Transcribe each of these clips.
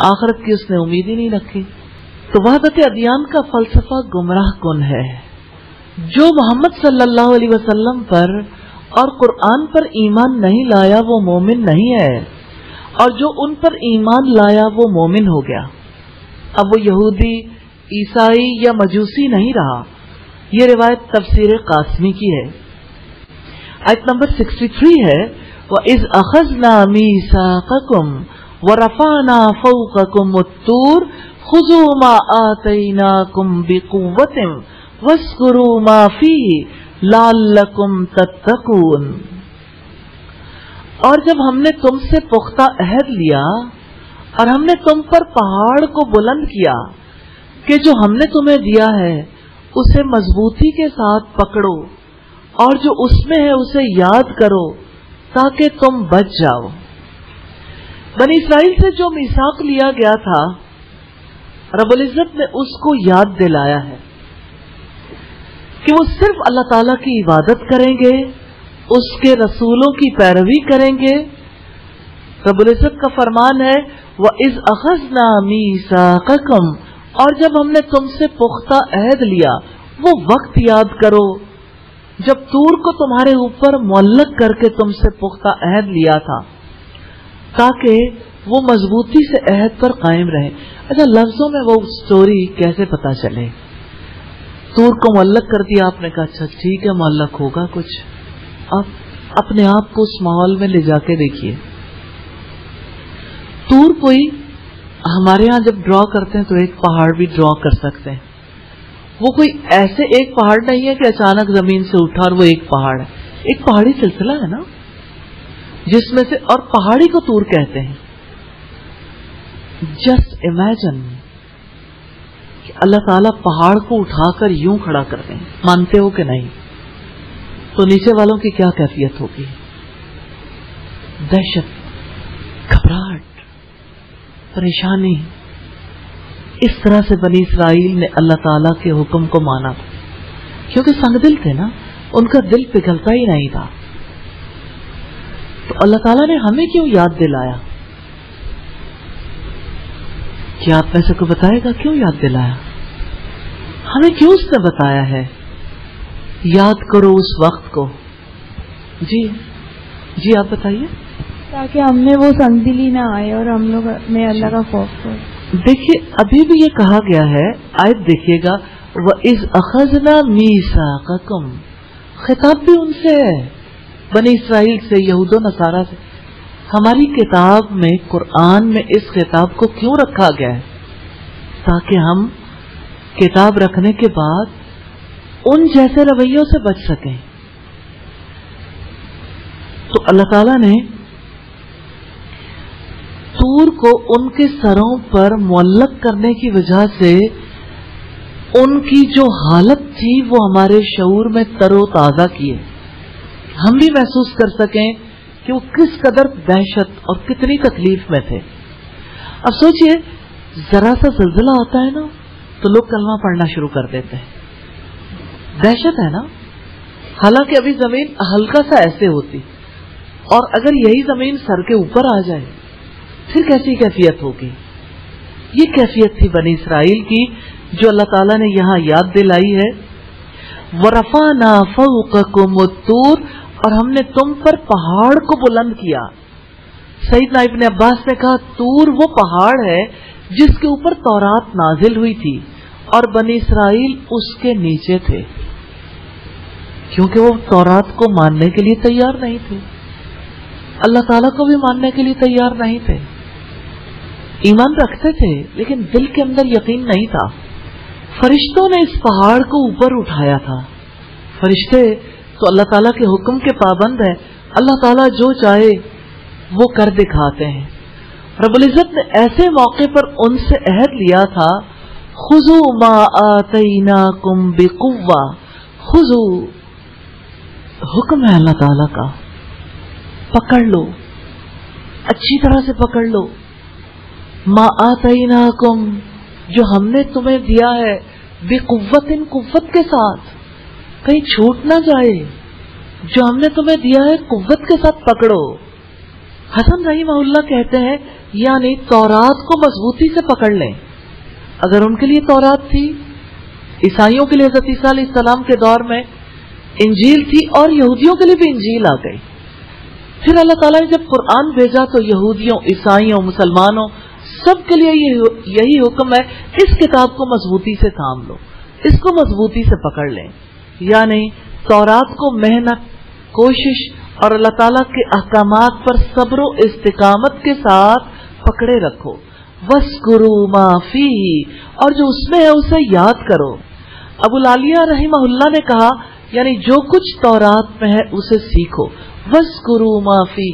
آخرت کی اس نے امید ہی نہیں رکھی. تو وحدت ادیان کا فلسفہ گمراہ کن ہے. جو محمد صلی اللہ علیہ وسلم پر اور قرآن پر ایمان نہیں لایا وہ مومن نہیں ہے، اور جو ان پر ایمان لایا وہ مومن ہو گیا. اب وہ یہودی، عیسائی یا مجوسی نہیں رہا. یہ روایت تفسیر قاسمی کی ہے. آیت نمبر 63 ہے وَإِذْ أَخَذْنَا مِيثَاقَكُمْ وَرَفَعْنَا فَوْقَكُمُ الطُّورَ خُذُوا مَا آتَيْنَاكُمْ بِقُوَّةٍ وَاذْكُرُوا مَا فِيهِ لَعَلَّكُمْ تَتَّقُونَ. اور جب ہم نے تم سے پختہ عہد لیا اور ہم نے تم پر پہاڑ کو بلند کیا کہ جو ہم نے تمہیں دیا ہے اسے مضبوطی کے ساتھ پکڑو اور جو اس میں ہے اسے یاد کرو تاکہ تم بچ جاؤ. بنی اسرائیل سے جو میثاق لیا گیا تھا رب العزت نے اس کو یاد دلایا ہے کہ وہ صرف اللہ تعالیٰ کی عبادت کریں گے، اس کے رسولوں کی پیروی کریں گے. رب العزت کا فرمان ہے وَإِذْ أَخَذْنَا مِيثَاقَكُمْ، اور جب ہم نے تم سے پختہ عہد لیا وہ وقت یاد کرو جب طور کو تمہارے اوپر معلق کر کے تم سے پختہ عہد لیا تھا تاکہ وہ مضبوطی سے عہد پر قائم رہے. اچھا، لفظوں میں وہ سٹوری کیسے پتا چلے؟ طور کو معلق کر دیا، آپ نے کہا اچھا ٹھیک ہے معلق ہوگا کچھ. آپ اپنے آپ کو اس ماحول میں لے جا کے دیکھیے. طور کوئی ہمارے ہاں جب ڈرا کرتے ہیں تو ایک پہاڑ بھی ڈرا کر سکتے ہیں. وہ کوئی ایسے ایک پہاڑ نہیں ہے کہ اچانک زمین سے اٹھا اور وہ ایک پہاڑ ہے. ایک پہاڑی سلسلہ ہے نا جس میں سے، اور پہاڑی کو طور کہتے ہیں. جسٹ امیجن کہ اللہ تعالیٰ پہاڑ کو اٹھا کر یوں کھڑا کرتے ہیں. مانتے ہو کہ نہیں؟ تو نیچے والوں کی کیا کیفیت ہوگی؟ دہشت، گھبراہٹ، پریشانی. اس طرح سے بنی اسرائیل نے اللہ تعالیٰ کے حکم کو مانا تھا کیونکہ سنگ دل تھے نا، ان کا دل پگھلتا ہی نہیں تھا. تو اللہ تعالیٰ نے ہمیں کیوں یاد دلایا؟ کیا آپ میں سے کوئی بتائے گا کیوں یاد دلایا؟ ہمیں کیوں اس نے بتایا ہے یاد کرو اس وقت کو؟ جی آپ بتائیے. تاکہ ہم نے وہ سنگ دلی نہ آئے اور ہم لوگ میں اللہ کا خوف ہو. دیکھیے ابھی بھی یہ کہا گیا ہے، آیت دیکھیے گا وَإِذْ أَخَذْنَا مِيثَاقَكُمْ، خطاب بھی ان سے ہے، بنی اسرائیل سے، یہود و نصارہ سے. ہماری کتاب میں، قرآن میں اس خطاب کو کیوں رکھا گیا ہے؟ تاکہ ہم کتاب رکھنے کے بعد ان جیسے رویوں سے بچ سکیں. تو اللہ تعالیٰ نے طور کو ان کے سروں پر معلق کرنے کی وجہ سے ان کی جو حالت تھی وہ ہمارے شعور میں تر و تازہ کیے، ہم بھی محسوس کر سکیں کہ وہ کس قدر دہشت اور کتنی تکلیف میں تھے. اب سوچئے ذرا سا زلزلہ آتا ہے نا تو لوگ کلمہ پڑھنا شروع کر دیتے ہیں. دہشت ہے نا، حالانکہ ابھی زمین ہلکا سا ایسے ہوتی، اور اگر یہی زمین سر کے اوپر آ جائے پھر کیسی کیفیت ہوگی؟ یہ کیفیت تھی بنی اسرائیل کی جو اللہ تعالیٰ نے یہاں یاد دلائی ہے. وَرَفَعْنَا فَوْقَكُمُ الطُّورَ، اور ہم نے تم پر پہاڑ کو بلند کیا. سیدنا ابن عباس نے کہا طور وہ پہاڑ ہے جس کے اوپر تورات نازل ہوئی تھی اور بنی اسرائیل اس کے نیچے تھے، کیونکہ وہ تورات کو ماننے کے لیے تیار نہیں تھے، اللہ تعالیٰ کو بھی ماننے کے لیے تیار نہیں تھے. ایمان رکھتے تھے لیکن دل کے اندر یقین نہیں تھا. فرشتوں نے اس پہاڑ کو اوپر اٹھایا تھا. فرشتے تو اللہ تعالیٰ کے حکم کے پابند ہیں، اللہ تعالیٰ جو چاہے وہ کر دکھاتے ہیں. رب العزت نے ایسے موقع پر ان سے عہد لیا تھا خذوا ما آتیناکم بقوہ. خذوا حکم ہے اللہ تعالیٰ کا، پکڑ لو، اچھی طرح سے پکڑ لو. ما آتیناکم جو ہم نے تمہیں دیا ہے، بقوت قوت کے ساتھ، کہیں چھوٹ نہ جائے. جو ہم نے تمہیں دیا ہے قوت کے ساتھ پکڑو. حسن رحمہ اللہ کہتے ہیں یعنی تورات کو مضبوطی سے پکڑ لیں. اگر ان کے لیے تورات تھی، عیسائیوں کے لیے حضرت عیسیٰ علیہ السلام کے دور میں انجیل تھی، اور یہودیوں کے لیے بھی انجیل آ گئی. پھر اللہ تعالیٰ نے جب قرآن بھیجا تو یہودیوں، عیسائیوں، مسلمانوں سب کے لیے یہی حکم ہے، اس کتاب کو مضبوطی سے تھام لو، اس کو مضبوطی سے پکڑ لیں. یعنی تورات کو محنت، کوشش اور اللہ تعالیٰ کے احکامات پر صبر و استقامت کے ساتھ پکڑے رکھو. وَاذْكُرُوا مَا فِيهِ، اور جو اس میں ہے اسے یاد کرو. ابو العالیہ رحمہ اللہ نے کہا یعنی جو کچھ تورات میں ہے اسے سیکھو. وَاذْكُرُوا مَا فِيهِ،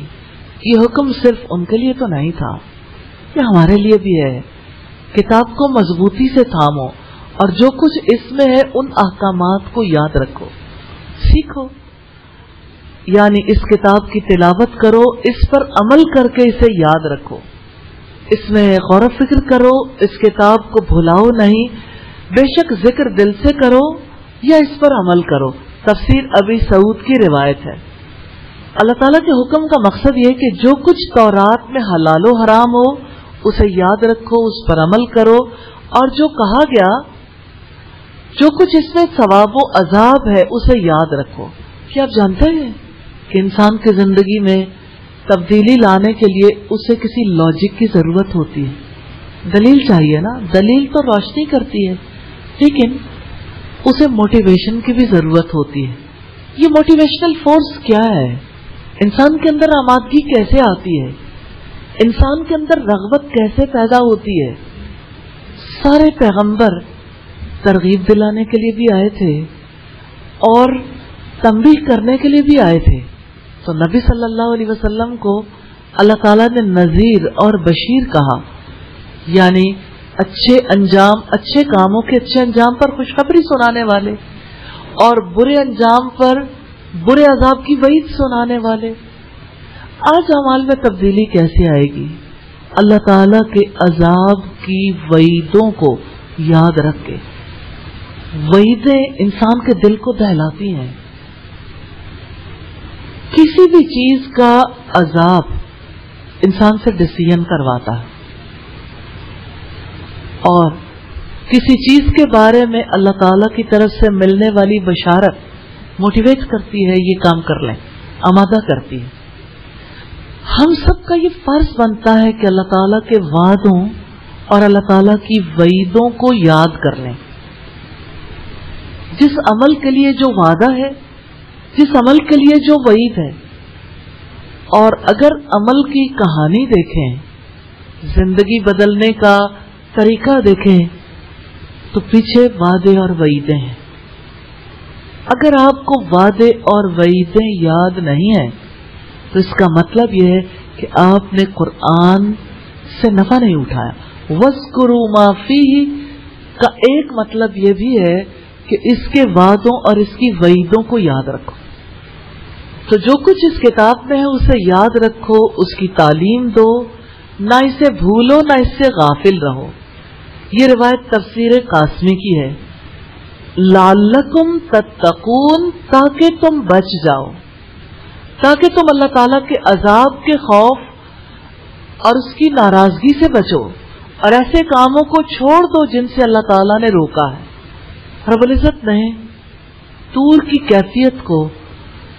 یہ حکم صرف ان کے لیے تو نہیں تھا، یہ ہمارے لیے بھی ہے. کتاب کو مضبوطی سے تھامو اور جو کچھ اس میں ہے ان احکامات کو یاد رکھو، سیکھو. یعنی اس کتاب کی تلاوت کرو، اس پر عمل کر کے اسے یاد رکھو، اس میں غور و فکر کرو، اس کتاب کو بھلاؤ نہیں. بے شک ذکر دل سے کرو یا اس پر عمل کرو. تفسیر ابی سعود کی روایت ہے. اللہ تعالیٰ کے حکم کا مقصد یہ کہ جو کچھ تورات میں حلال و حرام ہو اسے یاد رکھو، اس پر عمل کرو، اور جو کہا گیا جو کچھ اس میں ثواب و عذاب ہے اسے یاد رکھو. کیا آپ جانتے ہیں کہ انسان کی زندگی میں تبدیلی لانے کے لیے اسے کسی لاجک کی ضرورت ہوتی ہے، دلیل چاہیے نا. دلیل تو روشنی کرتی ہے لیکن اسے موٹیویشن کی بھی ضرورت ہوتی ہے. یہ موٹیویشنل فورس کیا ہے؟ انسان کے اندر آمادگی کیسے آتی ہے؟ انسان کے اندر رغبت کیسے پیدا ہوتی ہے؟ سارے پیغمبر ترغیب دلانے کے لیے بھی آئے تھے اور تنبیہ کرنے کے لیے بھی آئے تھے. تو نبی صلی اللہ علیہ وسلم کو اللہ تعالیٰ نے نذیر اور بشیر کہا، یعنی اچھے انجام، اچھے کاموں کے اچھے انجام پر خوشخبری سنانے والے اور برے انجام پر برے عذاب کی وعید سنانے والے. آج اعمال میں تبدیلی کیسے آئے گی؟ اللہ تعالیٰ کے عذاب کی وعیدوں کو یاد رکھ کے. وعیدیں انسان کے دل کو دہلاتی ہیں. کسی بھی چیز کا عذاب انسان سے ڈسیژن کرواتا ہے، اور کسی چیز کے بارے میں اللہ تعالیٰ کی طرف سے ملنے والی بشارت موٹیویٹ کرتی ہے، یہ کام کر لیں، آمادہ کرتی ہے. ہم سب کا یہ فرض بنتا ہے کہ اللہ تعالیٰ کے وعدوں اور اللہ تعالیٰ کی وعیدوں کو یاد کر لیں. جس عمل کے لیے جو وعدہ ہے، جس عمل کے لیے جو وعید ہے، اور اگر عمل کی کہانی دیکھیں، زندگی بدلنے کا طریقہ دیکھیں تو پیچھے وعدے اور وعیدیں ہیں. اگر آپ کو وعدے اور وعیدیں یاد نہیں ہیں تو اس کا مطلب یہ ہے کہ آپ نے قرآن سے نفع نہیں اٹھایا. وَاذْكُرُوا مَا فِيهِ کا ایک مطلب یہ بھی ہے کہ اس کے وعدوں اور اس کی وعیدوں کو یاد رکھو. تو جو کچھ اس کتاب میں ہے اسے یاد رکھو، اس کی تعلیم دو، نہ اسے بھولو نہ اس سے غافل رہو. یہ روایت تفسیر قاسمی کی ہے. لعلکم تتقون، تاکہ تم بچ جاؤ، تاکہ تم اللہ تعالیٰ کے عذاب کے خوف اور اس کی ناراضگی سے بچو اور ایسے کاموں کو چھوڑ دو جن سے اللہ تعالیٰ نے روکا ہے. رب العزت نے طور کی کیفیت کو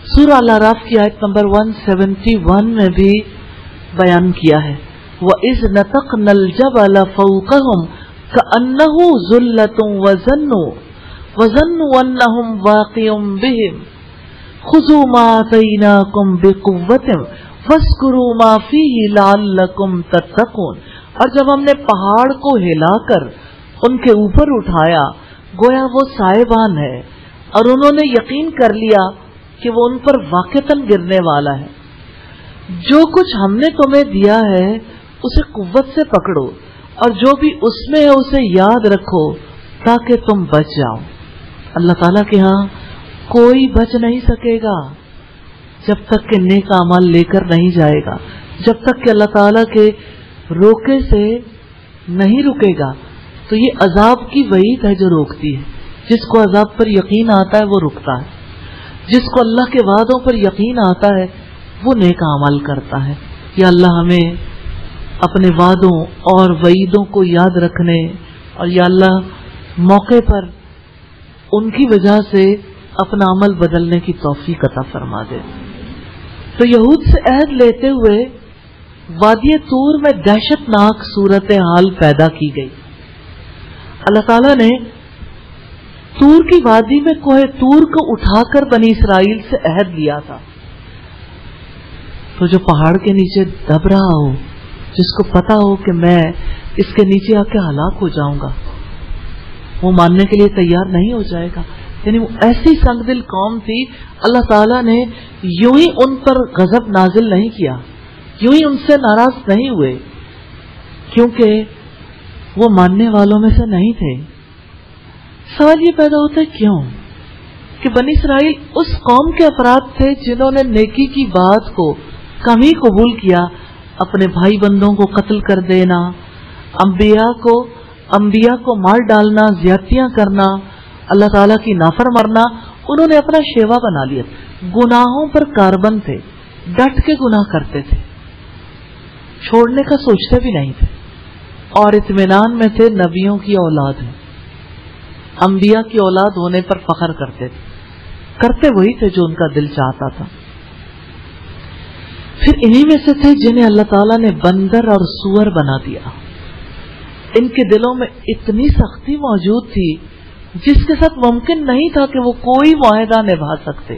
سورہ الاعراف کی آیت نمبر 171 میں بھی بیان کیا ہے. وَإِذْ نَتَقْنَا الْجَبَلَ فَوْقَهُمْ كَأَنَّهُ ظُلَّةٌ وَظَنُّوا أَنَّهُمْ وَاقِعٌ بِهِمْ خُذُوا مَا آتَيْنَاكُمْ بِقُوَّةٍ وَاذْكُرُوا مَا فِيهِ لَعَلَّكُمْ تَتَّقُونَ. اور جب ہم نے پہاڑ کو ہلا کر ان کے اوپر اٹھایا، گویا وہ سائبان ہے، اور انہوں نے یقین کر لیا کہ وہ ان پر واقعتاً گرنے والا ہے. جو کچھ ہم نے تمہیں دیا ہے اسے قوت سے پکڑو، اور جو بھی اس میں ہے اسے یاد رکھو تاکہ تم بچ جاؤ. اللہ تعالیٰ کے ہاں کوئی بچ نہیں سکے گا جب تک کہ نیک اعمال لے کر نہیں جائے گا، جب تک کہ اللہ تعالیٰ کے روکے سے نہیں رکے گا. تو یہ عذاب کی وعید ہے جو روکتی ہے. جس کو عذاب پر یقین آتا ہے وہ رکتا ہے، جس کو اللہ کے وعدوں پر یقین آتا ہے وہ نیک عمل کرتا ہے. یا اللہ ہمیں اپنے وعدوں اور وعیدوں کو یاد رکھنے، اور یا اللہ موقع پر ان کی وجہ سے اپنا عمل بدلنے کی توفیق عطا فرما دے۔ تو یہود سے عہد لیتے ہوئے وادی طور میں دہشت ناک صورتحال پیدا کی گئی۔ اللہ تعالیٰ نے طور کی وادی میں کوہ طور کو اٹھا کر بنی اسرائیل سے عہد لیا تھا۔ تو جو پہاڑ کے نیچے دب رہا ہو، جس کو پتا ہو کہ میں اس کے نیچے آ کے ہلاک ہو جاؤں گا، وہ ماننے کے لیے تیار نہیں ہو جائے گا۔ یعنی وہ ایسی سنگ دل قوم تھی، اللہ تعالیٰ نے یوں ہی ان پر غضب نازل نہیں کیا، یوں ہی ان سے ناراض نہیں ہوئے، کیونکہ وہ ماننے والوں میں سے نہیں تھے۔ سوال یہ پیدا ہوتا ہے کیوں کہ بنی اسرائیل اس قوم کے افراد تھے جنہوں نے نیکی کی بات کو کم ہی قبول کیا، اپنے بھائی بندوں کو قتل کر دینا، انبیاء کو مار ڈالنا، زیادتیاں کرنا، اللہ تعالیٰ کی نافرماننا انہوں نے اپنا شیوا بنا لیا۔ گناہوں پر کاربند تھے، ڈٹ کے گناہ کرتے تھے، چھوڑنے کا سوچتے بھی نہیں تھے، اور اطمینان میں تھے نبیوں کی اولاد ہے، انبیاء کی اولاد ہونے پر فخر کرتے تھے، کرتے وہی تھے جو ان کا دل چاہتا تھا۔ پھر انہی میں سے تھے جنہیں اللہ تعالیٰ نے بندر اور سور بنا دیا۔ ان کے دلوں میں اتنی سختی موجود تھی جس کے ساتھ ممکن نہیں تھا کہ وہ کوئی معاہدہ نبھا سکتے۔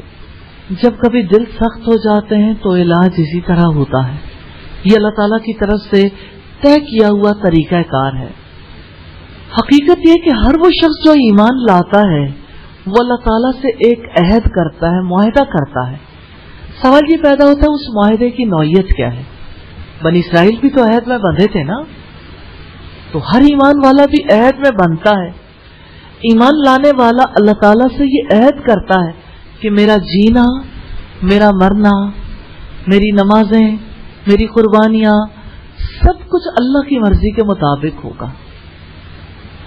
جب کبھی دل سخت ہو جاتے ہیں تو علاج اسی طرح ہوتا ہے۔ یہ اللہ تعالیٰ کی طرف سے طے کیا ہوا طریقہ کار ہے۔ حقیقت یہ کہ ہر وہ شخص جو ایمان لاتا ہے وہ اللہ تعالیٰ سے ایک عہد کرتا ہے، معاہدہ کرتا ہے۔ سوال یہ پیدا ہوتا ہے اس معاہدے کی نوعیت کیا ہے؟ بنی اسرائیل بھی تو عہد میں بندھے تھے نا، تو ہر ایمان والا بھی عہد میں بندھتا ہے۔ ایمان لانے والا اللہ تعالیٰ سے یہ عہد کرتا ہے کہ میرا جینا، میرا مرنا، میری نمازیں، میری قربانیاں، سب کچھ اللہ کی مرضی کے مطابق ہوگا۔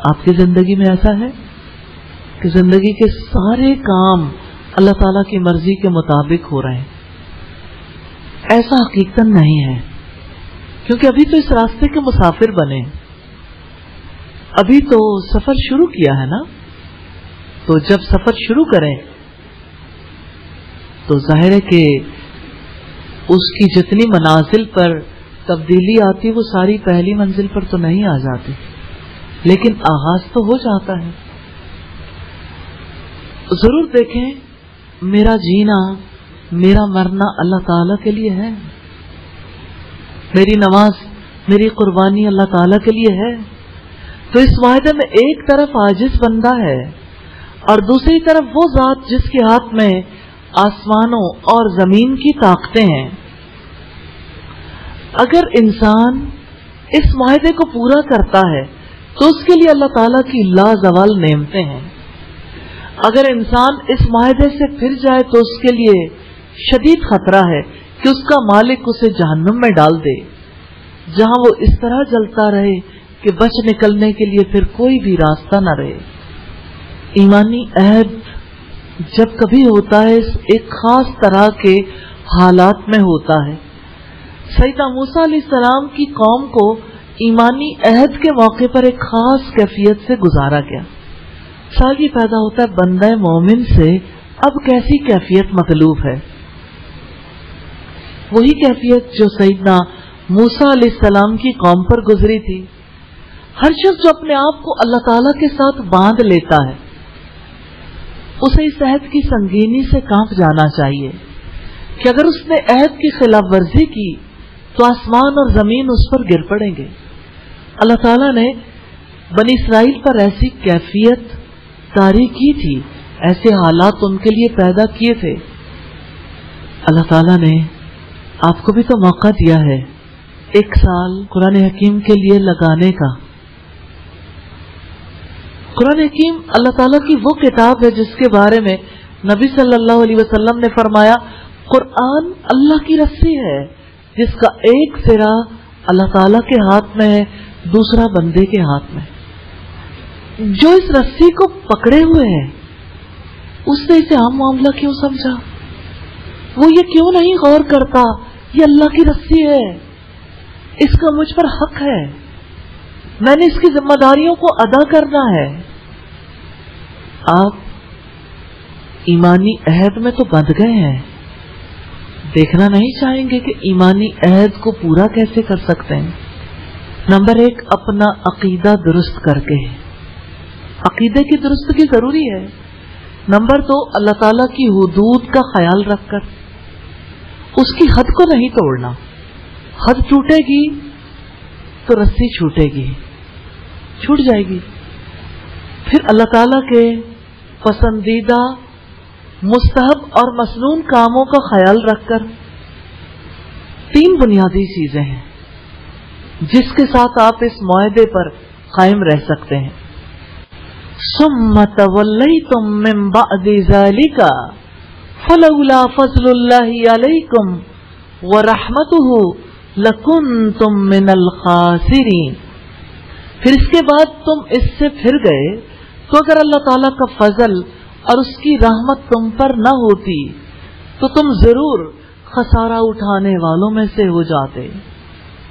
آپ کی زندگی میں ایسا ہے کہ زندگی کے سارے کام اللہ تعالیٰ کی مرضی کے مطابق ہو رہے ہیں؟ ایسا حقیقت نہیں ہے، کیونکہ ابھی تو اس راستے کے مسافر بنے، ابھی تو سفر شروع کیا ہے نا۔ تو جب سفر شروع کریں تو ظاہر ہے کہ اس کی جتنی منازل پر تبدیلی آتی وہ ساری پہلی منزل پر تو نہیں آ جاتی، لیکن آغاز تو ہو جاتا ہے۔ ضرور دیکھیں، میرا جینا، میرا مرنا اللہ تعالیٰ کے لیے ہے، میری نماز، میری قربانی اللہ تعالیٰ کے لیے ہے۔ تو اس معاہدے میں ایک طرف عاجز بندہ ہے اور دوسری طرف وہ ذات جس کے ہاتھ میں آسمانوں اور زمین کی طاقتیں ہیں۔ اگر انسان اس معاہدے کو پورا کرتا ہے تو اس کے لیے اللہ تعالیٰ کی لازوال نعمتیں ہیں۔ اگر انسان اس معاہدے سے پھر جائے تو اس کے لیے شدید خطرہ ہے کہ اس کا مالک اسے جہنم میں ڈال دے، جہاں وہ اس طرح جلتا رہے کہ بچ نکلنے کے لیے پھر کوئی بھی راستہ نہ رہے۔ ایمانی عہد جب کبھی ہوتا ہے ایک خاص طرح کے حالات میں ہوتا ہے۔ سیدنا موسیٰ علیہ السلام کی قوم کو ایمانی عہد کے موقع پر ایک خاص کیفیت سے گزارا گیا۔ سوال یہ پیدا ہوتا ہے بندہ مومن سے اب کیسی کیفیت مطلوب ہے؟ وہی کیفیت جو سیدنا موسیٰ علیہ السلام کی قوم پر گزری تھی۔ ہر شخص جو اپنے آپ کو اللہ تعالیٰ کے ساتھ باندھ لیتا ہے اسے اس عہد کی سنگینی سے کانپ جانا چاہیے کہ اگر اس نے عہد کی خلاف ورزی کی تو آسمان اور زمین اس پر گر پڑیں گے۔ اللہ تعالیٰ نے بنی اسرائیل پر ایسی کیفیت طاری کی تھی، ایسے حالات ان کے لیے پیدا کیے تھے۔ اللہ تعالیٰ نے آپ کو بھی تو موقع دیا ہے 1 سال قرآن حکیم کے لیے لگانے کا۔ قرآن حکیم اللہ تعالیٰ کی وہ کتاب ہے جس کے بارے میں نبی صلی اللہ علیہ وسلم نے فرمایا قرآن اللہ کی رسی ہے جس کا ایک سرا اللہ تعالیٰ کے ہاتھ میں ہے، دوسرا بندے کے ہاتھ میں۔ جو اس رسی کو پکڑے ہوئے ہے اس نے اسے عام معاملہ کیوں سمجھا؟ وہ یہ کیوں نہیں غور کرتا یہ اللہ کی رسی ہے، اس کا مجھ پر حق ہے، میں نے اس کی ذمہ داریوں کو ادا کرنا ہے. آپ ایمانی عہد میں تو بندھ گئے ہیں، دیکھنا نہیں چاہیں گے کہ ایمانی عہد کو پورا کیسے کر سکتے ہیں. نمبر 1، اپنا عقیدہ درست کر کے. عقیدے کی درستگی ضروری ہے. نمبر 2، اللہ تعالیٰ کی حدود کا خیال رکھ کر اس کی حد کو نہیں توڑنا. حد ٹوٹے گی تو رسی چھوٹے گی، چھوٹ جائے گی. پھر اللہ تعالیٰ کے پسندیدہ مستحب اور مسنون کاموں کا خیال رکھ کر 3 بنیادی چیزیں ہیں جس کے ساتھ آپ اس معاہدے پر قائم رہ سکتے ہیں. ثم تولیتم من بعد ذلک فلولا فضل اللہ علیکم ورحمتہ لکنتم من الخاسرین. پھر اس کے بعد تم اس سے پھر گئے تو اگر اللہ تعالیٰ کا فضل اور اس کی رحمت تم پر نہ ہوتی تو تم ضرور خسارہ اٹھانے والوں میں سے ہو جاتے.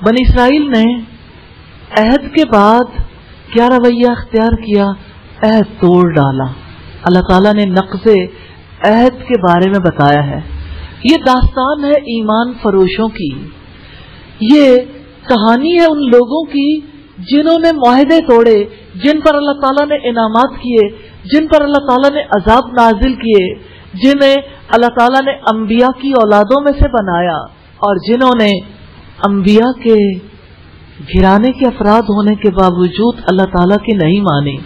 بنی اسرائیل نے عہد کے بعد کیا رویہ اختیار کیا؟ عہد توڑ ڈالا. اللہ تعالیٰ نے نقض عہد کے بارے میں بتایا ہے. یہ داستان ہے ایمان فروشوں کی، یہ کہانی ہے ان لوگوں کی جنہوں نے معاہدے توڑے، جن پر اللہ تعالیٰ نے انعامات کیے، جن پر اللہ تعالیٰ نے عذاب نازل کیے، جنہیں اللہ تعالیٰ نے انبیاء کی اولادوں میں سے بنایا، اور جنہوں نے انبیاء کے گھرانے کے افراد ہونے کے باوجود اللہ تعالیٰ کی نہیں مانی،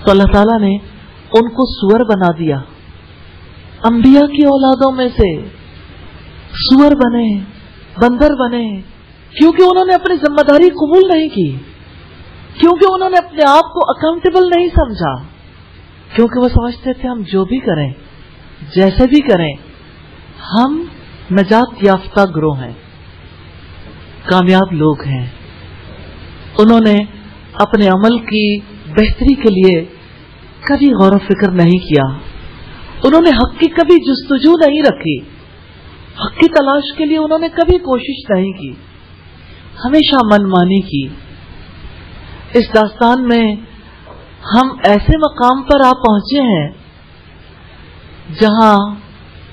تو اللہ تعالیٰ نے ان کو سور بنا دیا. انبیاء کی اولادوں میں سے سور بنے، بندر بنے، کیونکہ انہوں نے اپنی ذمہ داری قبول نہیں کی، کیونکہ انہوں نے اپنے آپ کو اکاؤنٹیبل نہیں سمجھا، کیونکہ وہ سمجھتے تھے ہم جو بھی کریں، جیسے بھی کریں، ہم نجات یافتہ گروہ ہیں، کامیاب لوگ ہیں. انہوں نے اپنے عمل کی بہتری کے لیے کبھی غور و فکر نہیں کیا. انہوں نے حق کی کبھی جستجو نہیں رکھی، حق کی تلاش کے لیے انہوں نے کبھی کوشش نہیں کی، ہمیشہ من مانی کی. اس داستان میں ہم ایسے مقام پر آ پہنچے ہیں جہاں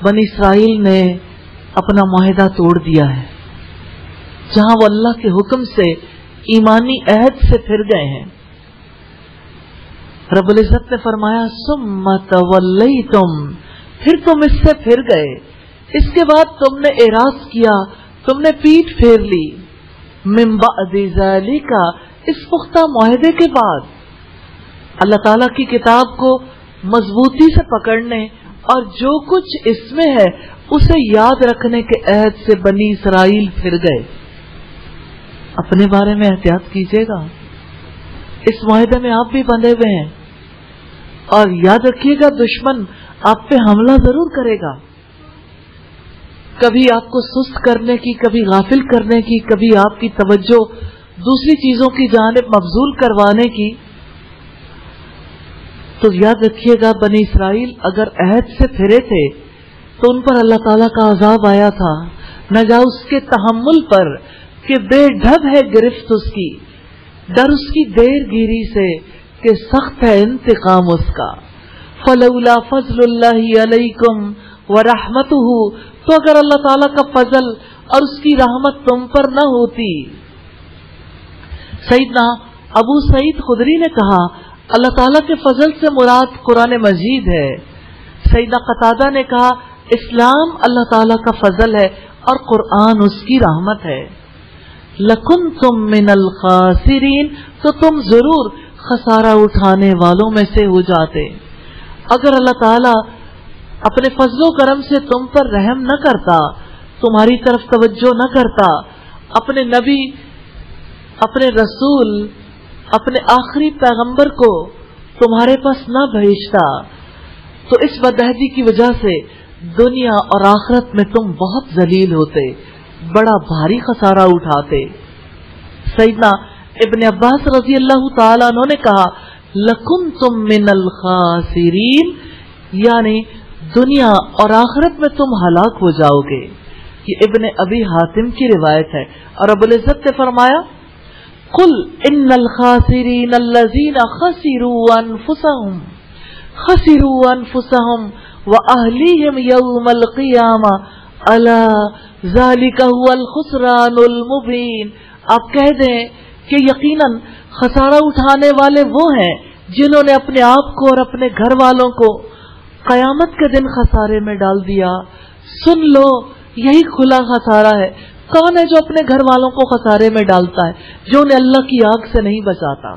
بنی اسرائیل نے اپنا معاہدہ توڑ دیا ہے، جہاں وہ اللہ کے حکم سے ایمانی عہد سے پھر گئے ہیں. رب العزت نے فرمایا ثم تولیتم، پھر تم اس سے پھر گئے، اس کے بعد تم نے اعراض کیا، تم نے پیٹھ پھیر لی. من بعد ذلک، اس پختہ معاہدے کے بعد اللہ تعالیٰ کی کتاب کو مضبوطی سے پکڑنے اور جو کچھ اس میں ہے اسے یاد رکھنے کے عہد سے بنی اسرائیل پھر گئے. اپنے بارے میں احتیاط کیجیے گا، اس معاہدے میں آپ بھی بندھے ہوئے ہیں، اور یاد رکھیے گا دشمن آپ پہ حملہ ضرور کرے گا، کبھی آپ کو سست کرنے کی، کبھی غافل کرنے کی، کبھی آپ کی توجہ دوسری چیزوں کی جانب مبذول کروانے کی. تو یاد رکھیے گا بنی اسرائیل اگر عہد سے پھرے تھے تو ان پر اللہ تعالیٰ کا عذاب آیا تھا، نہ جا اس کے تحمل پر کہ بے ڈھب ہے گرفت اس کی، ڈر اس کی دیر گیری سے کہ سخت ہے انتقام اس کا. فلولا فضل اللہ علیکم ورحمتہ، تو اگر اللہ تعالیٰ کا فضل اور اس کی رحمت تم پر نہ ہوتی. سیدنا ابو سعید خدری نے کہا اللہ تعالیٰ کے فضل سے مراد قرآن مجید ہے. سیدنا قتادہ نے کہا اسلام اللہ تعالیٰ کا فضل ہے اور قرآن اس کی رحمت ہے. لکنتم من الخاسرین، تو تم ضرور خسارہ اٹھانے والوں میں سے ہو جاتے. اگر اللہ تعالیٰ اپنے فضل و کرم سے تم پر رحم نہ کرتا، تمہاری طرف توجہ نہ کرتا، اپنے نبی، اپنے رسول، اپنے آخری پیغمبر کو تمہارے پاس نہ بھیجتا، تو اس بدعہدی کی وجہ سے دنیا اور آخرت میں تم بہت ذلیل ہوتے، بڑا بھاری خسارہ اٹھاتے. سیدنا ابن عباس رضی اللہ تعالی عنہ نے کہا لکنتم من الخاسرین، یعنی دنیا اور آخرت میں تم ہلاک ہو جاؤ گے. یہ ابن ابی حاتم کی روایت ہے. اور رب العزت نے فرمایا قل ان الخاسرین الذین خسروا انفسهم واہلیہم یوم القیامہ الا ذالک هو الخسران المبین. آپ کہہ دیں کہ یقیناً خسارہ اٹھانے والے وہ ہیں جنہوں نے اپنے آپ کو اور اپنے گھر والوں کو قیامت کے دن خسارے میں ڈال دیا. سن لو یہی کھلا خسارہ ہے. کون ہے جو اپنے گھر والوں کو خسارے میں ڈالتا ہے؟ جو انہیں اللہ کی آگ سے نہیں بچاتا،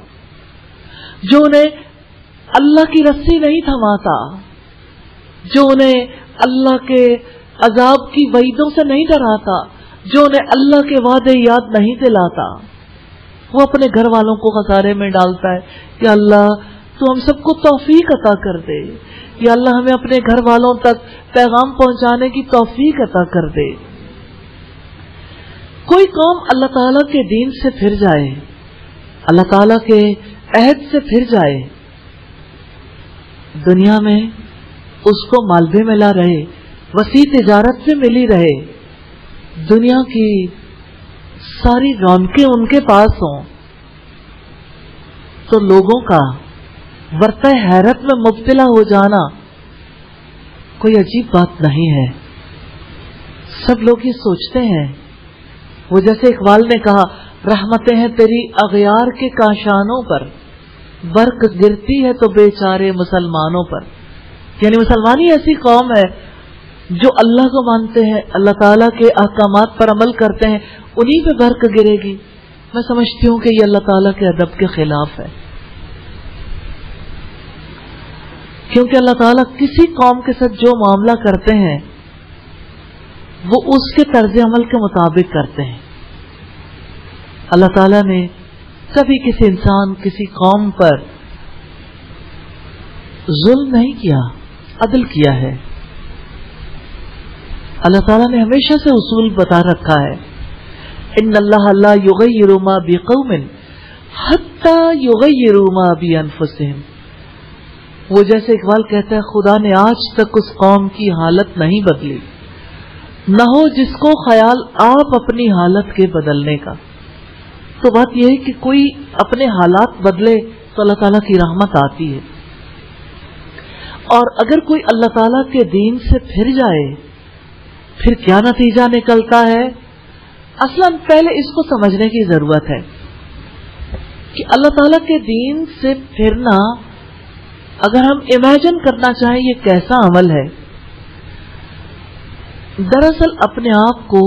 جو انہیں اللہ کی رسی نہیں تھماتا، جو انہیں اللہ کے عذاب کی وعیدوں سے نہیں ڈراتا، جو انہیں اللہ کے وعدے یاد نہیں دلاتا، وہ اپنے گھر والوں کو خسارے میں ڈالتا ہے. یا اللہ تو ہم سب کو توفیق عطا کر دے. یا اللہ ہمیں اپنے گھر والوں تک پیغام پہنچانے کی توفیق عطا کر دے. کوئی قوم اللہ تعالیٰ کے دین سے پھر جائے، اللہ تعالیٰ کے عہد سے پھر جائے، دنیا میں اس کو مالبے ملا رہے، وسیع تجارت سے ملی رہے، دنیا کی ساری رونقیں ان کے پاس ہوں، تو لوگوں کا ورطہ حیرت میں مبتلا ہو جانا کوئی عجیب بات نہیں ہے. سب لوگ یہ سوچتے ہیں، وہ جیسے اقبال نے کہا رحمتیں ہیں تیری اغیار کے کاشانوں پر، برق گرتی ہے تو بیچارے مسلمانوں پر. یعنی مسلمان ہی ایسی قوم ہے جو اللہ کو مانتے ہیں، اللہ تعالیٰ کے احکامات پر عمل کرتے ہیں، انہی پہ برق گرے گی. میں سمجھتی ہوں کہ یہ اللہ تعالیٰ کے ادب کے خلاف ہے، کیونکہ اللہ تعالیٰ کسی قوم کے ساتھ جو معاملہ کرتے ہیں وہ اس کے طرز عمل کے مطابق کرتے ہیں. اللہ تعالیٰ نے کبھی کسی انسان، کسی قوم پر ظلم نہیں کیا، عدل کیا ہے. اللہ تعالیٰ نے ہمیشہ سے اصول بتا رکھا ہے، ان اللہ لا یغیر ما بقوم حتی یغیروا ما بانفسہم. وہ جیسے اقبال کہتا ہے خدا نے آج تک اس قوم کی حالت نہیں بدلی، نہ ہو جس کو خیال آپ اپنی حالت کے بدلنے کا. تو بات یہ ہے کہ کوئی اپنے حالات بدلے تو اللہ تعالیٰ کی رحمت آتی ہے، اور اگر کوئی اللہ تعالیٰ کے دین سے پھر جائے پھر کیا نتیجہ نکلتا ہے. اصلاً پہلے اس کو سمجھنے کی ضرورت ہے کہ اللہ تعالیٰ کے دین سے پھرنا، اگر ہم امیجن کرنا چاہیں یہ کیسا عمل ہے، دراصل اپنے آپ کو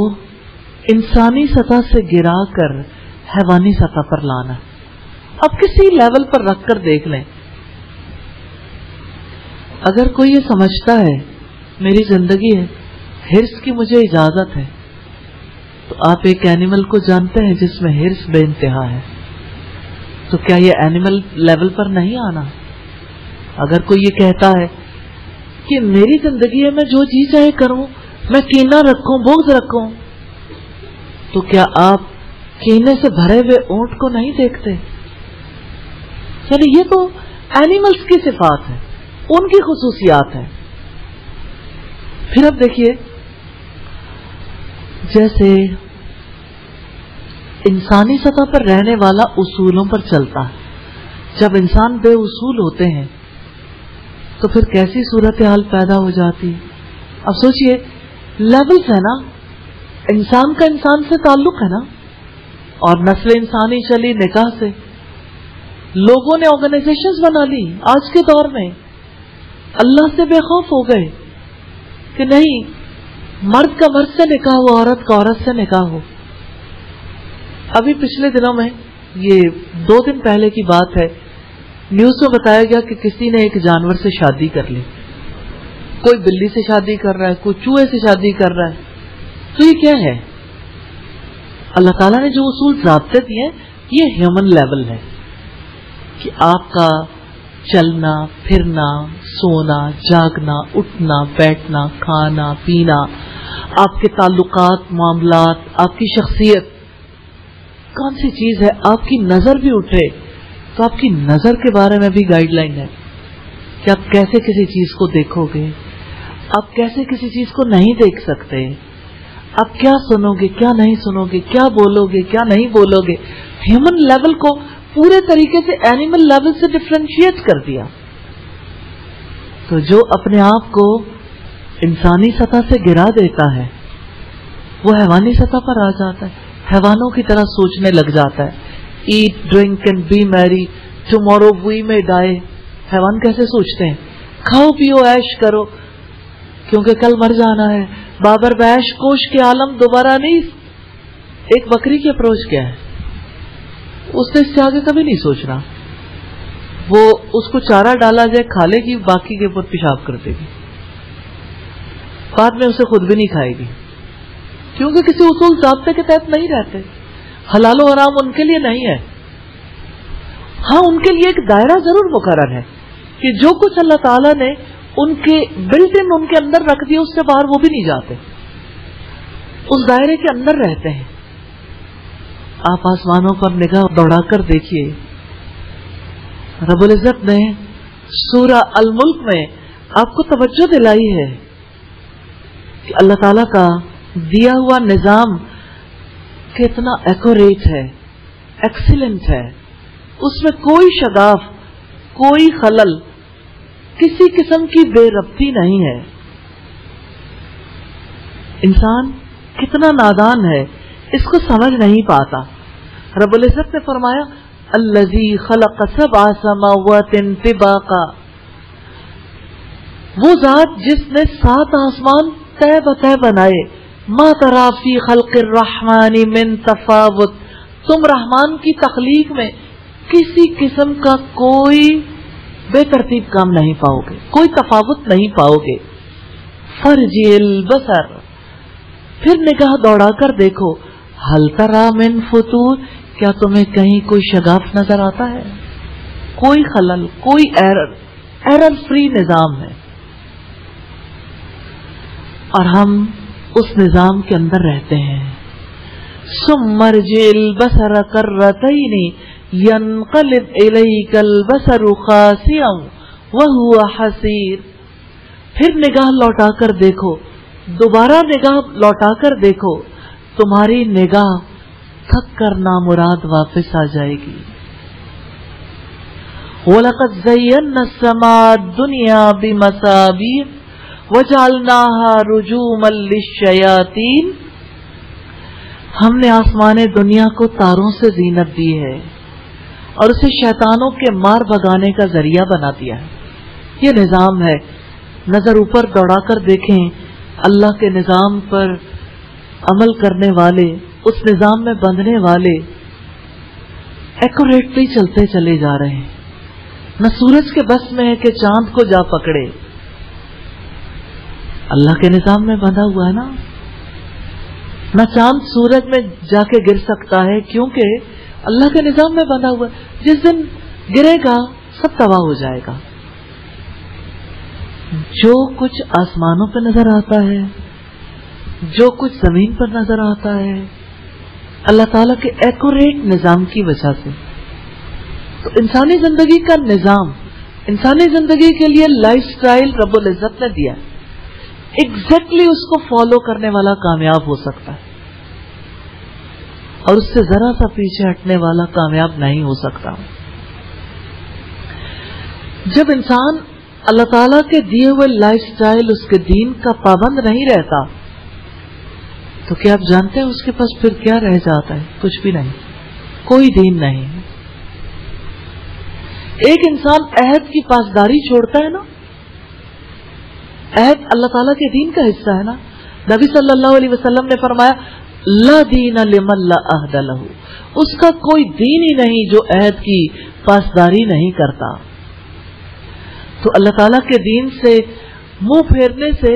انسانی سطح سے گرا کر حیوانی سطح پر لانا. اب کسی لیول پر رکھ کر دیکھ لیں، اگر کوئی یہ سمجھتا ہے میری زندگی ہے، ہرس کی مجھے اجازت ہے، تو آپ ایک اینیمل کو جانتے ہیں جس میں ہرس بے انتہا ہے، تو کیا یہ اینیمل لیول پر نہیں آنا؟ اگر کوئی یہ کہتا ہے کہ میری زندگی ہے، میں جو جی چاہے کروں، میں کینہ رکھوں، بغض رکھوں، تو کیا آپ کینے سے بھرے ہوئے اونٹ کو نہیں دیکھتے؟ یعنی یہ تو اینیملز کی صفات ہے، ان کی خصوصیات ہیں. پھر اب دیکھیے، جیسے انسانی سطح پر رہنے والا اصولوں پر چلتا ہے، جب انسان بے اصول ہوتے ہیں تو پھر کیسی صورتحال پیدا ہو جاتی. اب سوچئے لیولز ہے نا، انسان کا انسان سے تعلق ہے نا، اور نسل انسانی چلی نکاح سے. لوگوں نے آرگنائزیشنز بنا لی آج کے دور میں، اللہ سے بے خوف ہو گئے کہ نہیں مرد کا مرد سے نکاح ہو، عورت کا عورت سے نکاح ہو. ابھی پچھلے دنوں میں، یہ 2 دن پہلے کی بات ہے، نیوز میں بتایا گیا کہ کسی نے ایک جانور سے شادی کر لی. کوئی بلی سے شادی کر رہا ہے، کوئی چوہے سے شادی کر رہا ہے. تو یہ کیا ہے؟ اللہ تعالیٰ نے جو اصول ضابطے دیے یہ ہیومن لیول ہے کہ آپ کا چلنا پھرنا، سونا جاگنا، اٹھنا بیٹھنا، کھانا پینا، آپ کے تعلقات، معاملات، آپ کی شخصیت کون سی چیز ہے. آپ کی نظر بھی اٹھے تو آپ کی نظر کے بارے میں بھی گائیڈ لائن ہے کہ آپ کیسے کسی چیز کو دیکھو گے، آپ کیسے کسی چیز کو نہیں دیکھ سکتے. آپ کیا سنو گے، کیا نہیں سنو گے، کیا بولو گے، کیا نہیں بولو گے. ہیومن لیول کو پورے طریقے سے اینیمل لیول سے ڈفرینشیٹ کر دیا. تو جو اپنے آپ کو انسانی سطح سے گرا دیتا ہے وہ حیوانی سطح پر آ جاتا ہے، حیوانوں کی طرح سوچنے لگ جاتا ہے. ایٹ ڈرنک اینڈ بی میری ٹمورو وی میں ڈائی. حیوان کیسے سوچتے ہیں؟ کھاؤ پیو عیش کرو کیونکہ کل مر جانا ہے. بابر بیش کوش کے عالم دوبارہ نہیں. ایک بکری کی اپروچ کیا ہے؟ اس نے اس سے آگے کبھی نہیں سوچنا. وہ اس کو چارہ ڈالا جائے کھا لے گی، باقی کے اوپر پیشاب کر دے گی، بعد میں اسے خود بھی نہیں کھائے گی کیونکہ کسی اصول ضابطے کے تحت نہیں رہتے. حلال و حرام ان کے لیے نہیں ہے. ہاں ان کے لیے ایک دائرہ ضرور مقرر ہے کہ جو کچھ اللہ تعالیٰ نے ان کے بلٹ ان ان کے اندر رکھ دیا اس سے باہر وہ بھی نہیں جاتے، اس دائرے کے اندر رہتے ہیں. آپ آسمانوں پر نگاہ دوڑا کر دیکھیے، رب العزت نے سورہ الملک میں آپ کو توجہ دلائی ہے کہ اللہ تعالیٰ کا دیا ہوا نظام کتنا ایکوریٹ ہے، ایکسیلنٹ ہے. اس میں کوئی شگاف، کوئی خلل، کسی قسم کی بے ربطی نہیں ہے. انسان کتنا نادان ہے، اس کو سمجھ نہیں پاتا. رب العزت نے فرمایا الذی خلق سبع سماوات طباقا، وہ ذات جس نے 7 آسمان تہ بتہ بنائے. ما تری فی خلق الرحمن من تفاوت، تم رحمان کی تخلیق میں کسی قسم کا کوئی بے ترتیب کام نہیں پاؤ گے، کوئی تفاوت نہیں پاؤ گے. فرجع البصر، پھر نگاہ دوڑا کر دیکھو. ہل تری من فطور، کیا تمہیں کہیں کوئی شگاف نظر آتا ہے؟ کوئی خلل، کوئی ایرر فری نظام ہے. اور ہم اس نظام کے اندر رہتے ہیں. ثم ارجع البصر کرتین ينقلب إليك البصر خاسئا وهو حسير، پھر نگاہ لوٹا کر دیکھو، دوبارہ نگاہ لوٹا کر دیکھو، تمہاری نگاہ تھک کر نامراد واپس آ جائے گی. وَلَقَدْ زَيَّنَّا السَّمَاءَ الدُّنْيَا بِمَصَابِيحَ وَجَعَلْنَاهَا رُجُومًا لِلشَّيَاطِينِ، ہم نے آسمان دنیا کو تاروں سے زینت دی ہے اور اسے شیطانوں کے مار بھگانے کا ذریعہ بنا دیا ہے. یہ نظام ہے. نظر اوپر دوڑا کر دیکھیں، اللہ کے نظام پر عمل کرنے والے، اس نظام میں بندھنے والے ایکوریٹلی چلتے چلے جا رہے ہیں. نہ سورج کے بس میں ہے کہ چاند کو جا پکڑے، اللہ کے نظام میں بندھا ہوا ہے نا. نہ چاند سورج میں جا کے گر سکتا ہے کیونکہ اللہ کے نظام میں بندھا ہوا ہے. جس دن گرے گا سب تباہ ہو جائے گا. جو کچھ آسمانوں پہ نظر آتا ہے، جو کچھ زمین پر نظر آتا ہے، اللہ تعالیٰ کے ایکوریٹ نظام کی وجہ سے. تو انسانی زندگی کا نظام، انسانی زندگی کے لیے لائف سٹائل رب العزت نے دیا. ایگزیکٹلی اس کو فالو کرنے والا کامیاب ہو سکتا ہے اور اس سے ذرا سا پیچھے ہٹنے والا کامیاب نہیں ہو سکتا. جب انسان اللہ تعالیٰ کے دیے ہوئے لائف سٹائل، اس کے دین کا پابند نہیں رہتا تو کیا آپ جانتے ہیں اس کے پاس پھر کیا رہ جاتا ہے؟ کچھ بھی نہیں، کوئی دین نہیں. ایک انسان عہد کی پاسداری چھوڑتا ہے نا، عہد اللہ تعالیٰ کے دین کا حصہ ہے نا. نبی صلی اللہ علیہ وسلم نے فرمایا لا دین لمن لا عہد لہ، اس کا کوئی دین ہی نہیں جو عہد کی پاسداری نہیں کرتا. تو اللہ تعالیٰ کے دین سے منہ پھیرنے سے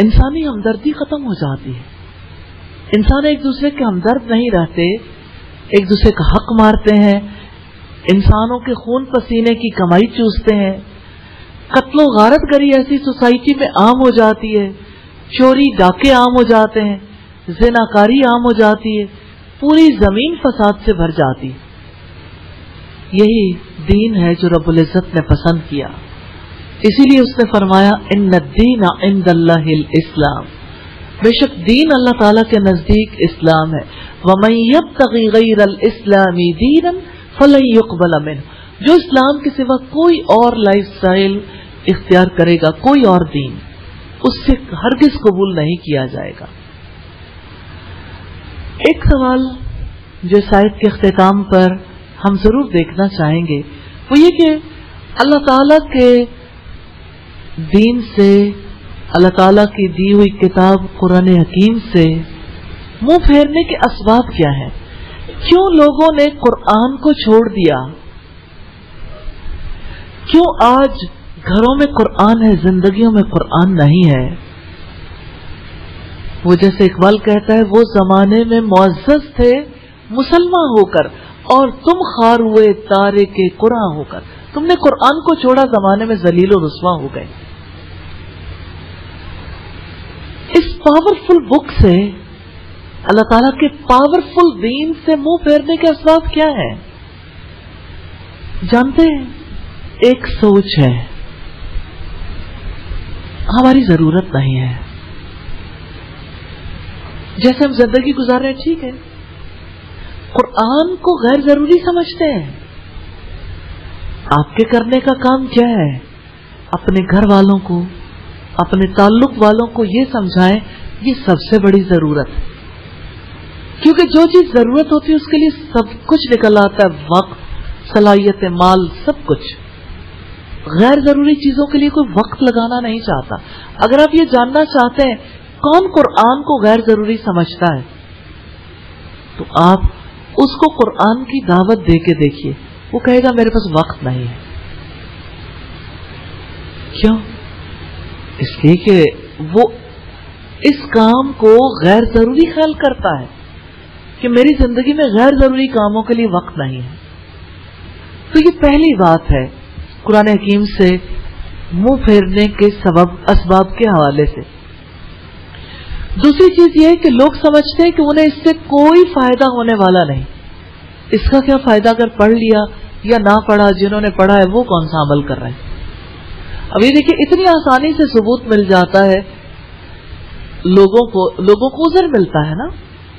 انسانی ہمدردی ختم ہو جاتی ہے. انسان ایک دوسرے کے ہمدرد نہیں رہتے، ایک دوسرے کا حق مارتے ہیں، انسانوں کے خون پسینے کی کمائی چوستے ہیں. قتل و غارت گری ایسی سوسائٹی میں عام ہو جاتی ہے، چوری ڈاکے عام ہو جاتے ہیں، زناکاری عام ہو جاتی ہے، پوری زمین فساد سے بھر جاتی. یہی دین ہے جو رب العزت نے پسند کیا. اسی لیے اس نے فرمایا ان الدین عند اللہ الاسلام، بے شک دین اللہ تعالیٰ کے نزدیک اسلام ہے. وَمَن يَبْتَغِ غَيْرَ الْإِسْلَامِ دِينًا فَلَن يُقْبَلَ مِنْهُ، جو اسلام کے سوا کوئی اور لائف سٹائل اختیار کرے گا، کوئی اور دین، اس سے ہرگز قبول نہیں کیا جائے گا. ایک سوال جو شاید کے اختتام پر ہم ضرور دیکھنا چاہیں گے وہ یہ کہ اللہ تعالیٰ کے دین سے، اللہ تعالیٰ کی دی ہوئی کتاب قرآن حکیم سے منہ پھیرنے کے اسباب کیا ہیں؟ کیوں لوگوں نے قرآن کو چھوڑ دیا؟ کیوں آج گھروں میں قرآن ہے، زندگیوں میں قرآن نہیں ہے؟ وہ جیسے اقبال کہتا ہے، وہ زمانے میں معزز تھے مسلمان ہو کر اور تم خار ہوئے تارک قرآن ہو کر. تم نے قرآن کو چھوڑا، زمانے میں ذلیل و رسوا ہو گئے. اس پاورفل بک سے، اللہ تعالیٰ کے پاورفل دین سے منہ پھیرنے کے اسباب کیا ہیں؟ جانتے ہیں، ایک سوچ ہے، ہماری ضرورت نہیں ہے. جیسے ہم زندگی گزار رہے ہیں ٹھیک ہے، قرآن کو غیر ضروری سمجھتے ہیں. آپ کے کرنے کا کام کیا ہے؟ اپنے گھر والوں کو، اپنے تعلق والوں کو یہ سمجھائیں یہ سب سے بڑی ضرورت ہے. کیونکہ جو چیز ضرورت ہوتی ہے اس کے لیے سب کچھ نکل آتا ہے، وقت، صلاحیت، مال، سب کچھ. غیر ضروری چیزوں کے لیے کوئی وقت لگانا نہیں چاہتا. اگر آپ یہ جاننا چاہتے ہیں کون قرآن کو غیر ضروری سمجھتا ہے تو آپ اس کو قرآن کی دعوت دے کے دیکھیے، وہ کہے گا میرے پاس وقت نہیں ہے. کیوں؟ اس لیے کہ وہ اس کام کو غیر ضروری خیال کرتا ہے کہ میری زندگی میں غیر ضروری کاموں کے لیے وقت نہیں ہے. تو یہ پہلی بات ہے قرآن حکیم سے منہ پھیرنے کے اسباب کے حوالے سے. دوسری چیز یہ ہے کہ لوگ سمجھتے ہیں کہ انہیں اس سے کوئی فائدہ ہونے والا نہیں. اس کا کیا فائدہ اگر پڑھ لیا یا نہ پڑھا، جنہوں نے پڑھا ہے وہ کون سا عمل کر رہے ہیں. اب یہ دیکھیں اتنی آسانی سے ثبوت مل جاتا ہے، لوگوں کو عذر ملتا ہے نا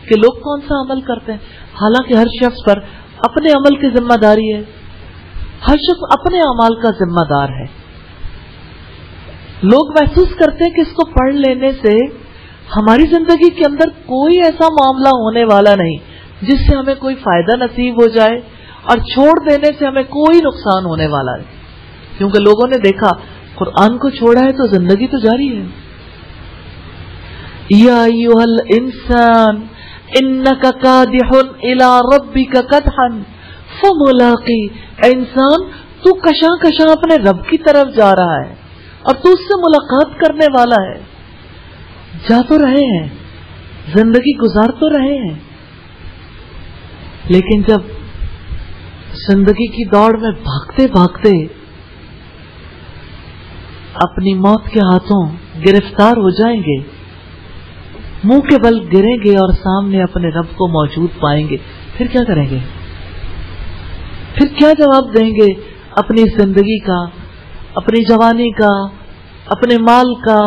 کہ لوگ کون سا عمل کرتے ہیں. حالانکہ ہر شخص پر اپنے عمل کی ذمہ داری ہے، ہر شخص اپنے اعمال کا ذمہ دار ہے. لوگ محسوس کرتے ہیں کہ اس کو پڑھ لینے سے ہماری زندگی کے اندر کوئی ایسا معاملہ ہونے والا نہیں جس سے ہمیں کوئی فائدہ نصیب ہو جائے، اور چھوڑ دینے سے ہمیں کوئی نقصان ہونے والا نہیں. کیونکہ لوگوں نے دیکھا قرآن کو چھوڑا ہے تو زندگی تو جاری ہے. یا ایھا الانسان انک کادح الی ربک کدحا فملاقی، اے انسان تو کشاں کشاں اپنے رب کی طرف جا رہا ہے اور تو اس سے ملاقات کرنے والا ہے. جا تو رہے ہیں، زندگی گزار تو رہے ہیں، لیکن جب زندگی کی دوڑ میں بھاگتے بھاگتے اپنی موت کے ہاتھوں گرفتار ہو جائیں گے، منہ کے بل گریں گے اور سامنے اپنے رب کو موجود پائیں گے، پھر کیا کریں گے؟ پھر کیا جواب دیں گے اپنی زندگی کا، اپنی جوانی کا، اپنے مال کا،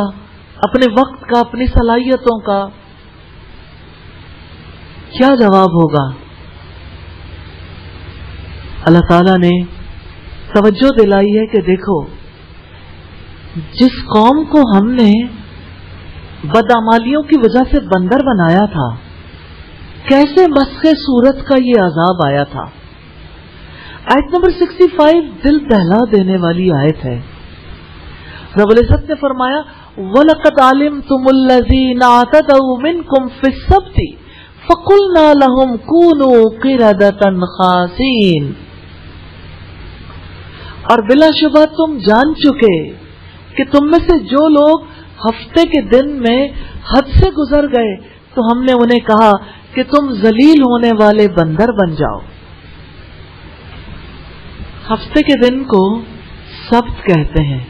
اپنے وقت کا، اپنی صلاحیتوں کا؟ کیا جواب ہوگا؟ اللہ تعالیٰ نے توجہ دلائی ہے کہ دیکھو، جس قوم کو ہم نے بدعمالیوں کی وجہ سے بندر بنایا تھا، کیسے مسخ صورت کا یہ عذاب آیا تھا. آیت نمبر 65 دل دہلا دینے والی آیت ہے. رب العزت نے فرمایا وَلَقَدْ عَلِمْتُمُ الَّذِينَ اعْتَدَوْا مِنْكُمْ فِي السَّبْتِ فَقُلْنَا لَهُمْ كُونُوا قِرَدَةً خَاسِئِينَ. اور بلا شبہ تم جان چکے کہ تم میں سے جو لوگ ہفتے کے دن میں حد سے گزر گئے تو ہم نے انہیں کہا کہ تم ذلیل ہونے والے بندر بن جاؤ. ہفتے کے دن کو سبت کہتے ہیں.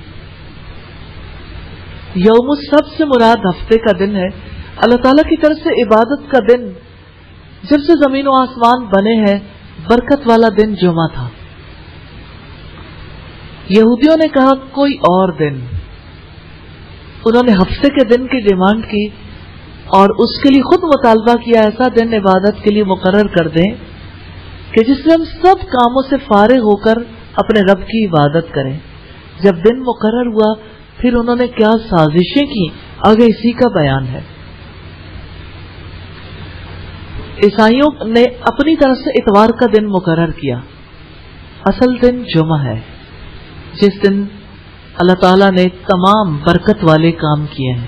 یوم السبت سے مراد ہفتے کا دن ہے. اللہ تعالیٰ کی طرف سے عبادت کا دن جب سے زمین و آسمان بنے ہیں برکت والا دن جمعہ تھا. یہودیوں نے کہا کوئی اور دن. انہوں نے ہفتے کے دن کی ڈیمانڈ کی اور اس کے لیے خود مطالبہ کیا ایسا دن عبادت کے لیے مقرر کر دیں کہ جس میں ہم سب کاموں سے فارغ ہو کر اپنے رب کی عبادت کریں. جب دن مقرر ہوا پھر انہوں نے کیا سازشیں کی آگے اسی کا بیان ہے. عیسائیوں نے اپنی طرف سے اتوار کا دن مقرر کیا. اصل دن جمعہ ہے جس دن اللہ تعالیٰ نے تمام برکت والے کام کیے ہیں.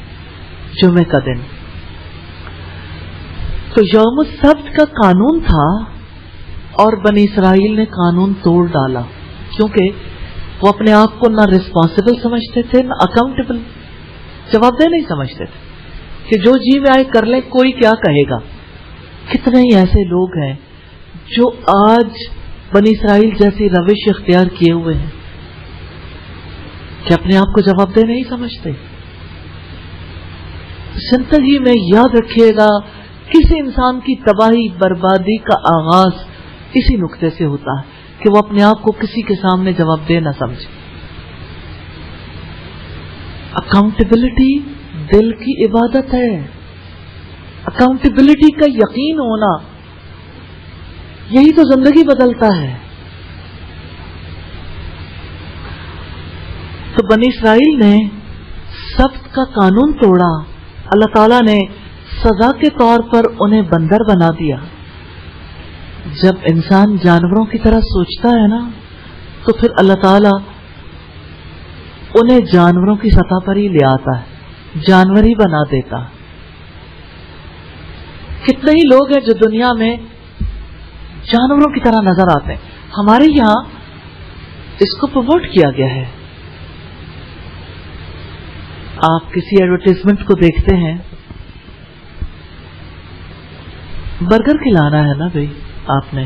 جمعے کا دن تو یوم السبت کا قانون تھا اور بنی اسرائیل نے قانون توڑ ڈالا کیونکہ وہ اپنے آپ کو نہ ریسپانسبل سمجھتے تھے نہ اکاؤنٹیبل، جواب دہ نہیں سمجھتے تھے کہ جو جی میں آئے کر لیں کوئی کیا کہے گا. کتنے ہی ایسے لوگ ہیں جو آج بنی اسرائیل جیسی روش اختیار کیے ہوئے ہیں کہ اپنے آپ کو جواب دہ نہیں سمجھتے. زندگی میں یاد رکھیے گا کسی انسان کی تباہی بربادی کا آغاز اسی نقطے سے ہوتا ہے کہ وہ اپنے آپ کو کسی کے سامنے جواب دہ نہ سمجھے. اکاؤنٹیبلٹی دل کی عبادت ہے. اکاؤنٹیبلٹی کا یقین ہونا یہی تو زندگی بدلتا ہے. تو بنی اسرائیل نے سبت کا قانون توڑا. اللہ تعالیٰ نے سزا کے طور پر انہیں بندر بنا دیا. جب انسان جانوروں کی طرح سوچتا ہے نا تو پھر اللہ تعالیٰ انہیں جانوروں کی سطح پر ہی لے آتا ہے، جانور ہی بنا دیتا. کتنے ہی لوگ ہیں جو دنیا میں جانوروں کی طرح نظر آتے ہیں. ہمارے یہاں اس کو پروموٹ کیا گیا ہے. آپ کسی ایڈورٹائزمنٹ کو دیکھتے ہیں، برگر کھلانا ہے نا بھائی آپ نے،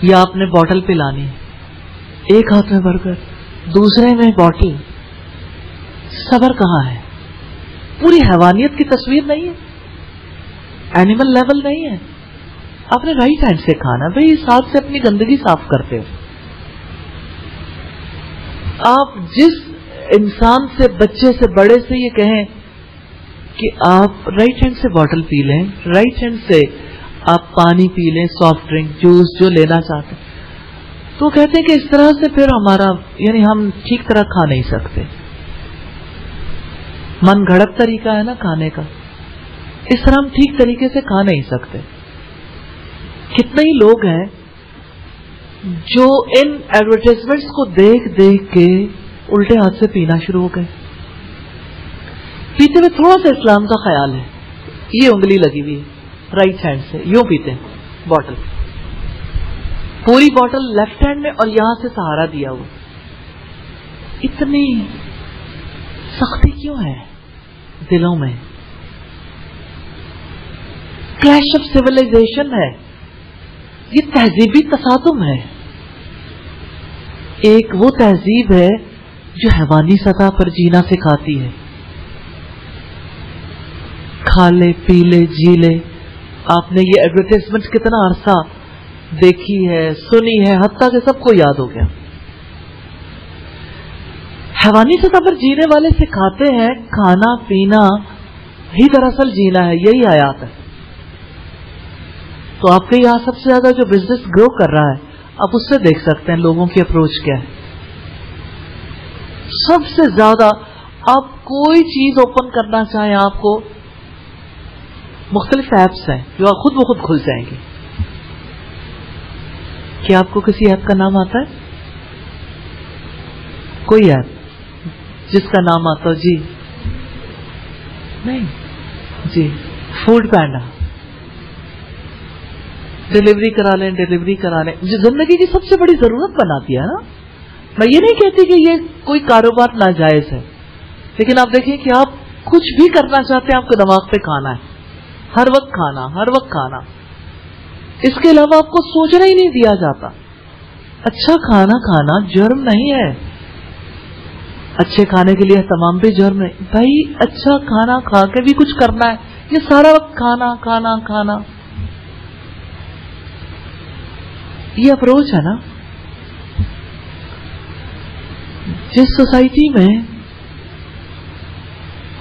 یا آپ نے بوٹل پلانی ہے، ایک ہاتھ میں برگر دوسرے میں بوٹل. صبر کہاں ہے؟ پوری حیوانیت کی تصویر نہیں ہے، اینیمل لیول نہیں ہے. آپ نے رائٹ ہینڈ سے کھانا بھائی، اس ہاتھ سے اپنی گندگی صاف کرتے ہو. آپ جس انسان سے، بچے سے، بڑے سے یہ کہیں کہ آپ رائٹ ہینڈ سے بوٹل پی لیں، رائٹ ہینڈ سے آپ پانی پی لیں، سافٹ ڈرنک، جوس جو لینا چاہتے ہیں، تو کہتے ہیں کہ اس طرح سے پھر ہمارا یعنی ہم ٹھیک طرح کھا نہیں سکتے. من گھڑت طریقہ ہے نا کھانے کا، اس طرح ہم ٹھیک طریقے سے کھا نہیں سکتے. کتنے ہی لوگ ہیں جو ان ایڈورٹائزمنٹس کو دیکھ دیکھ کے الٹے ہاتھ سے پینا شروع ہو گئے. پیتے میں تھوڑا سا اسلام کا خیال ہے، یہ انگلی لگی ہوئی ہے، رائٹ ہینڈ سے یوں پیتے ہیں بوٹل، پوری بوٹل لیفٹ ہینڈ میں اور یہاں سے سہارا دیا ہوا. اتنی سختی کیوں ہے دلوں میں؟ کلیش آف سیولائزیشن ہے، یہ تہذیبی تصادم ہے. ایک وہ تہذیب ہے جو حیوانی سطح پر جینا سکھاتی ہے، کھا لے پی لے جی لے. آپ نے یہ ایڈورٹائزمنٹ کتنا عرصہ دیکھی ہے، سنی ہے، حتیٰ کہ سب کو یاد ہو گیا. حیوانی سطح پر جینے والے سکھاتے ہیں کھانا پینا ہی دراصل جینا ہے، یہی حیات ہے. تو آپ کے یہاں سب سے زیادہ جو بزنس گرو کر رہا ہے، آپ اس سے دیکھ سکتے ہیں لوگوں کی اپروچ کیا ہے. سب سے زیادہ آپ کوئی چیز اوپن کرنا چاہیں، آپ کو مختلف ایپس ہیں جو خود بخود کھل جائیں گے. کیا آپ کو کسی ایپ کا نام آتا ہے؟ کوئی ایپ جس کا نام آتا ہو؟ جی نہیں جی، فوڈ پینڈا، ڈلیوری کرا لیں، ڈلیوری کرا لیں. جو زندگی کی سب سے بڑی ضرورت بنا دیا نا. میں یہ نہیں کہتی کہ یہ کوئی کاروبار ناجائز ہے، لیکن آپ دیکھیں کہ آپ کچھ بھی کرنا چاہتے ہیں، آپ کو دماغ پہ کھانا ہے، ہر وقت کھانا، ہر وقت کھانا. اس کے علاوہ آپ کو سوچنا ہی نہیں دیا جاتا. اچھا کھانا کھانا جرم نہیں ہے، اچھے کھانے کے لیے اہتمام بھی جرم ہے. بھائی اچھا کھانا کھا کے بھی کچھ کرنا ہے، یہ سارا وقت کھانا کھانا کھانا، یہ اپروچ ہے نا. جس سوسائٹی میں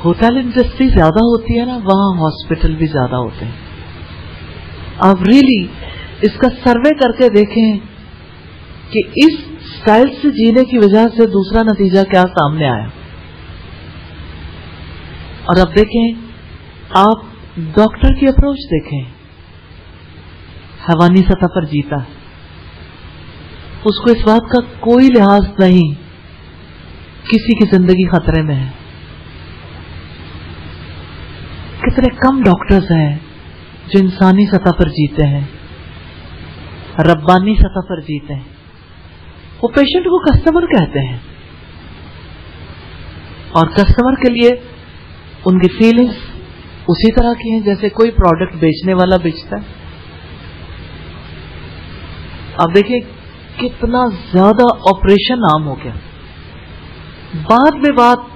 ہوٹل انڈسٹری زیادہ ہوتی ہے نا، وہاں ہاسپٹل بھی زیادہ ہوتے ہیں. آپ ریلی اس کا سروے کر کے دیکھیں کہ اس سٹائل سے جینے کی وجہ سے دوسرا نتیجہ کیا سامنے آیا. اور اب دیکھیں، آپ ڈاکٹر کی اپروچ دیکھیں، حیوانی سطح پر جیتا ہے. اس کو اس بات کا کوئی لحاظ نہیں کسی کی زندگی خطرے میں ہے. کتنے کم ڈاکٹرز ہیں جو انسانی سطح پر جیتے ہیں، ربانی سطح پر جیتے ہیں. وہ پیشنٹ کو کسٹمر کہتے ہیں، اور کسٹمر کے لیے ان کی فیلنگز اسی طرح کی ہیں جیسے کوئی پروڈکٹ بیچنے والا بیچتا ہے. اب دیکھیں کتنا زیادہ آپریشن عام ہو گیا. بات میں بات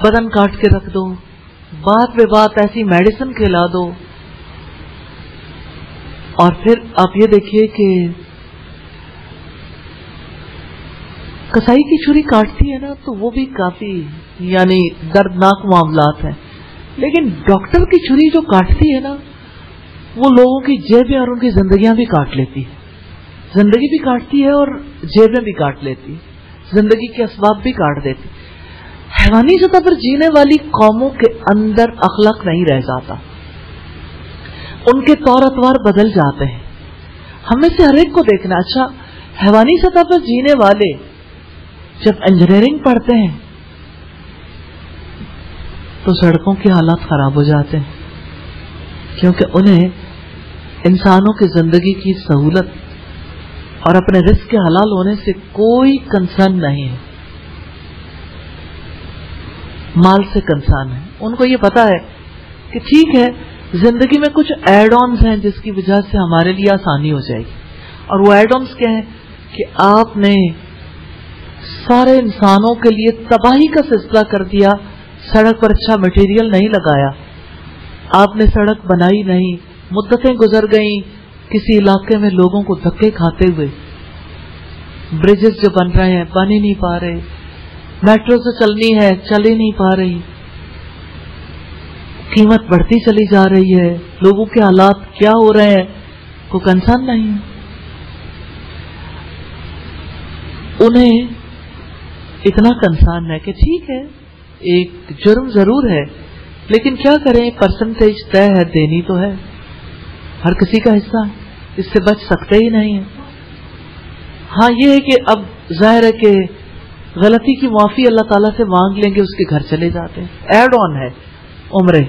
بدن کاٹ کے رکھ دو، بات میں بات ایسی میڈیسن کھلا دو. اور پھر آپ یہ دیکھیے کہ کسائی کی چھری کاٹتی ہے نا تو وہ بھی کافی یعنی دردناک معاملات ہیں، لیکن ڈاکٹر کی چھری جو کاٹتی ہے نا وہ لوگوں کی جیبیں اور ان کی زندگیاں بھی کاٹ لیتی ہے. زندگی بھی کاٹتی ہے اور جیبیں بھی کاٹ لیتی ہے، زندگی کے اسباب بھی کاٹ دیتی. حیوانی سطح پر جینے والی قوموں کے اندر اخلاق نہیں رہ جاتا، ان کے طور اطوار بدل جاتے ہیں. ہم میں سے ہر ایک کو دیکھنا. اچھا، حیوانی سطح پر جینے والے جب انجینئرنگ پڑھتے ہیں تو سڑکوں کے حالات خراب ہو جاتے ہیں، کیونکہ انہیں انسانوں کی زندگی کی سہولت اور اپنے رزق کے حلال ہونے سے کوئی کنسرن نہیں ہے، مال سے کنسرن ہے. ان کو یہ پتا ہے کہ ٹھیک ہے زندگی میں کچھ ایڈ آنز ہیں جس کی وجہ سے ہمارے لیے آسانی ہو جائے گی. اور وہ ایڈ آنز کیا ہیں کہ آپ نے سارے انسانوں کے لیے تباہی کا سلسلہ کر دیا. سڑک پر اچھا مٹیریل نہیں لگایا، آپ نے سڑک بنائی نہیں، مدتیں گزر گئیں کسی علاقے میں لوگوں کو دھکے کھاتے ہوئے. برجز جو بن رہے ہیں بن ہی نہیں پا رہے، میٹرو سے چلنی ہے چل ہی نہیں پا رہی، قیمت بڑھتی چلی جا رہی ہے، لوگوں کے حالات کیا ہو رہے ہیں کوئی کنسرن نہیں. انہیں اتنا کنسرن ہے کہ ٹھیک ہے ایک جرم ضرور ہے لیکن کیا کریں، پرسنٹیج طے ہے، دینی تو ہے، ہر کسی کا حصہ، اس سے بچ سکتے ہی نہیں ہیں. ہاں یہ ہے کہ اب ظاہر ہے کہ غلطی کی معافی اللہ تعالیٰ سے مانگ لیں گے، اس کے گھر چلے جاتے ہیں. ایڈ آن ہے عمرے.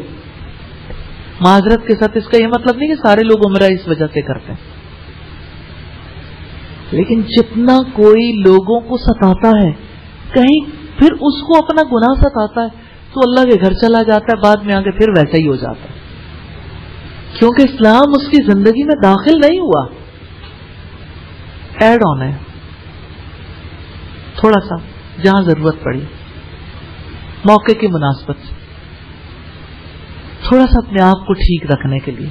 معذرت کے ساتھ اس کا یہ مطلب نہیں کہ سارے لوگ عمرہ اس وجہ سے کرتے ہیں، لیکن جتنا کوئی لوگوں کو ستاتا ہے کہیں پھر اس کو اپنا گناہ ستاتا ہے تو اللہ کے گھر چلا جاتا ہے، بعد میں آ کے پھر ویسا ہی ہو جاتا ہے، کیونکہ اسلام اس کی زندگی میں داخل نہیں ہوا. ایڈ آن ہے تھوڑا سا جہاں ضرورت پڑی، موقع کی مناسبت سے تھوڑا سا اپنے آپ کو ٹھیک رکھنے کے لیے.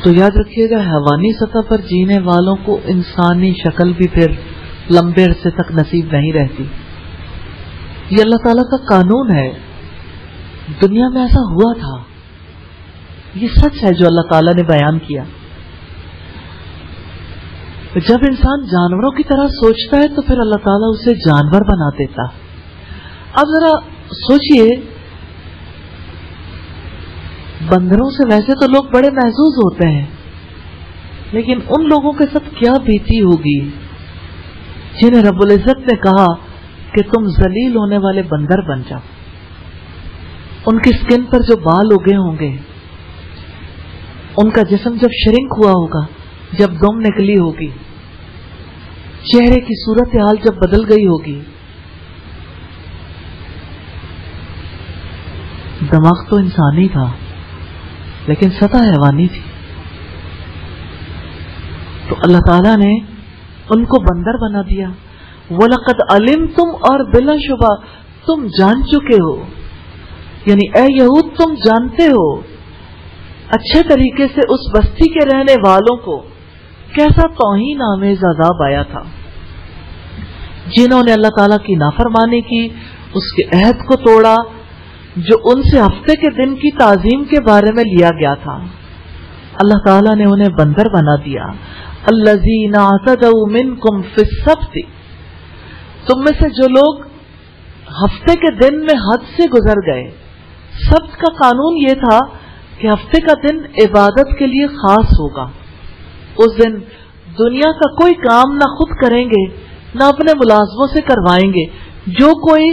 تو یاد رکھیے گا حیوانی سطح پر جینے والوں کو انسانی شکل بھی پھر لمبے عرصے تک نصیب نہیں رہتی. یہ اللہ تعالیٰ کا قانون ہے، دنیا میں ایسا ہوا تھا، یہ سچ ہے جو اللہ تعالیٰ نے بیان کیا. جب انسان جانوروں کی طرح سوچتا ہے تو پھر اللہ تعالیٰ اسے جانور بنا دیتا. اب ذرا سوچئے، بندروں سے ویسے تو لوگ بڑے محظوظ ہوتے ہیں، لیکن ان لوگوں کے ساتھ کیا بیتی ہوگی جنہیں رب العزت نے کہا کہ تم ذلیل ہونے والے بندر بن جاؤ. ان کی سکن پر جو بال اگے ہوں گے، ان کا جسم جب شرنک ہوا ہوگا، جب دم نکلی ہوگی، چہرے کی صورتحال جب بدل گئی ہوگی، دماغ تو انسانی تھا لیکن سطح حیوانی تھی. تو اللہ تعالیٰ نے ان کو بندر بنا دیا. وَلَقَدْ عَلِمْتُمْ، اور بلا شبہ تم جان چکے ہو، یعنی اے یہود تم جانتے ہو اچھے طریقے سے اس بستی کے رہنے والوں کو کیسا توہین آمیز عذاب آیا تھا. جنہوں نے اللہ تعالیٰ کی نافرمانی کی، اس کے عہد کو توڑا جو ان سے ہفتے کے دن کی تعظیم کے بارے میں لیا گیا تھا، اللہ تعالیٰ نے انہیں بندر بنا دیا۔ الذین اعتدوا منکم فی السبت، تم میں سے جو لوگ ہفتے کے دن میں حد سے گزر گئے۔ سبت کا قانون یہ تھا کہ ہفتے کا دن عبادت کے لیے خاص ہوگا، اس دن دنیا کا کوئی کام نہ خود کریں گے نہ اپنے ملازموں سے کروائیں گے، جو کوئی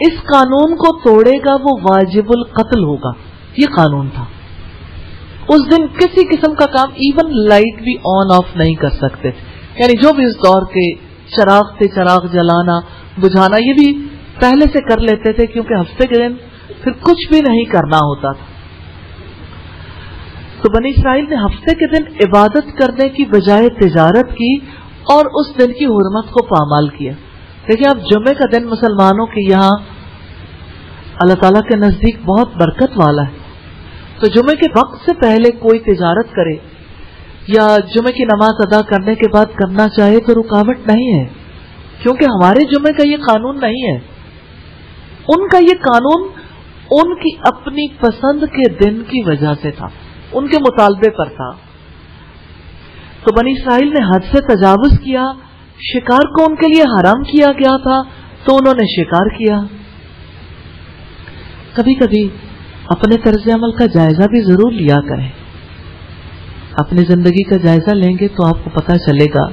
اس قانون کو توڑے گا وہ واجب القتل ہوگا، یہ قانون تھا۔ اس دن کسی قسم کا کام، ایون لائٹ بھی آن آف نہیں کر سکتے تھے، یعنی جو بھی اس دور کے چراغ تھے، چراغ جلانا بجھانا یہ بھی پہلے سے کر لیتے تھے، کیونکہ ہفتے کے دن پھر کچھ بھی نہیں کرنا ہوتا تھا۔ تو بنی اسرائیل نے ہفتے کے دن عبادت کرنے کی بجائے تجارت کی اور اس دن کی حرمت کو پامال کیا۔ دیکھیں اب جمعے کا دن مسلمانوں کے یہاں اللہ تعالیٰ کے نزدیک بہت برکت والا ہے، تو جمعے کے وقت سے پہلے کوئی تجارت کرے یا جمعے کی نماز ادا کرنے کے بعد کرنا چاہے تو رکاوٹ نہیں ہے، کیونکہ ہمارے جمعے کا یہ قانون نہیں ہے، ان کا یہ قانون ان کی اپنی پسند کے دن کی وجہ سے تھا، ان کے مطالبے پر تھا۔ تو بنی اسرائیل نے حد سے تجاوز کیا، شکار کو ان کے لیے حرام کیا گیا تھا تو انہوں نے شکار کیا۔ کبھی کبھی اپنے طرز عمل کا جائزہ بھی ضرور لیا کریں، اپنی زندگی کا جائزہ لیں گے تو آپ کو پتہ چلے گا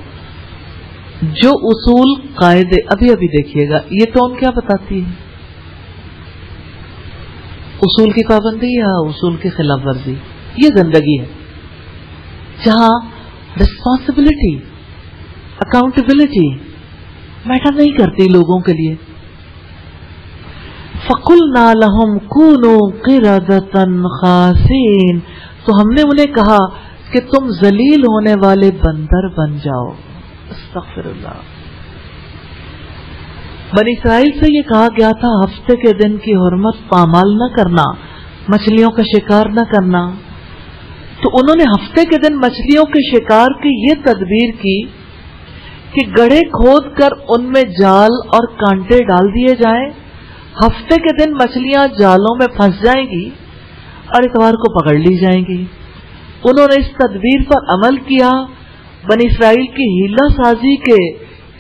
جو اصول قاعدے ابھی دیکھیے گا یہ تو ان کیا بتاتی ہے، اصول کی پابندی یا اصول کی خلاف ورزی، یہ زندگی ہے جہاں رسپانسبلٹی اکاؤنٹیبلٹی میٹر نہیں کرتی لوگوں کے لیے۔ فَقُلْنَا لَهُمْ كُونُوا قِرَدَةً خَاسِئِينَ، تو ہم نے انہیں کہا کہ تم ذلیل ہونے والے بندر بن جاؤ۔ استغفر اللہ۔ بنی اسرائیل سے یہ کہا گیا تھا ہفتے کے دن کی حرمت پامال نہ کرنا، مچھلیوں کا شکار نہ کرنا، تو انہوں نے ہفتے کے دن مچھلیوں کے شکار کی یہ تدبیر کی کہ گڑھے کھود کر ان میں جال اور کانٹے ڈال دیے جائیں، ہفتے کے دن مچھلیاں جالوں میں پھنس جائیں گی اور اتوار کو پکڑ لی جائیں گی۔ انہوں نے اس تدبیر پر عمل کیا۔ بنی اسرائیل کی ہیلہ سازی کے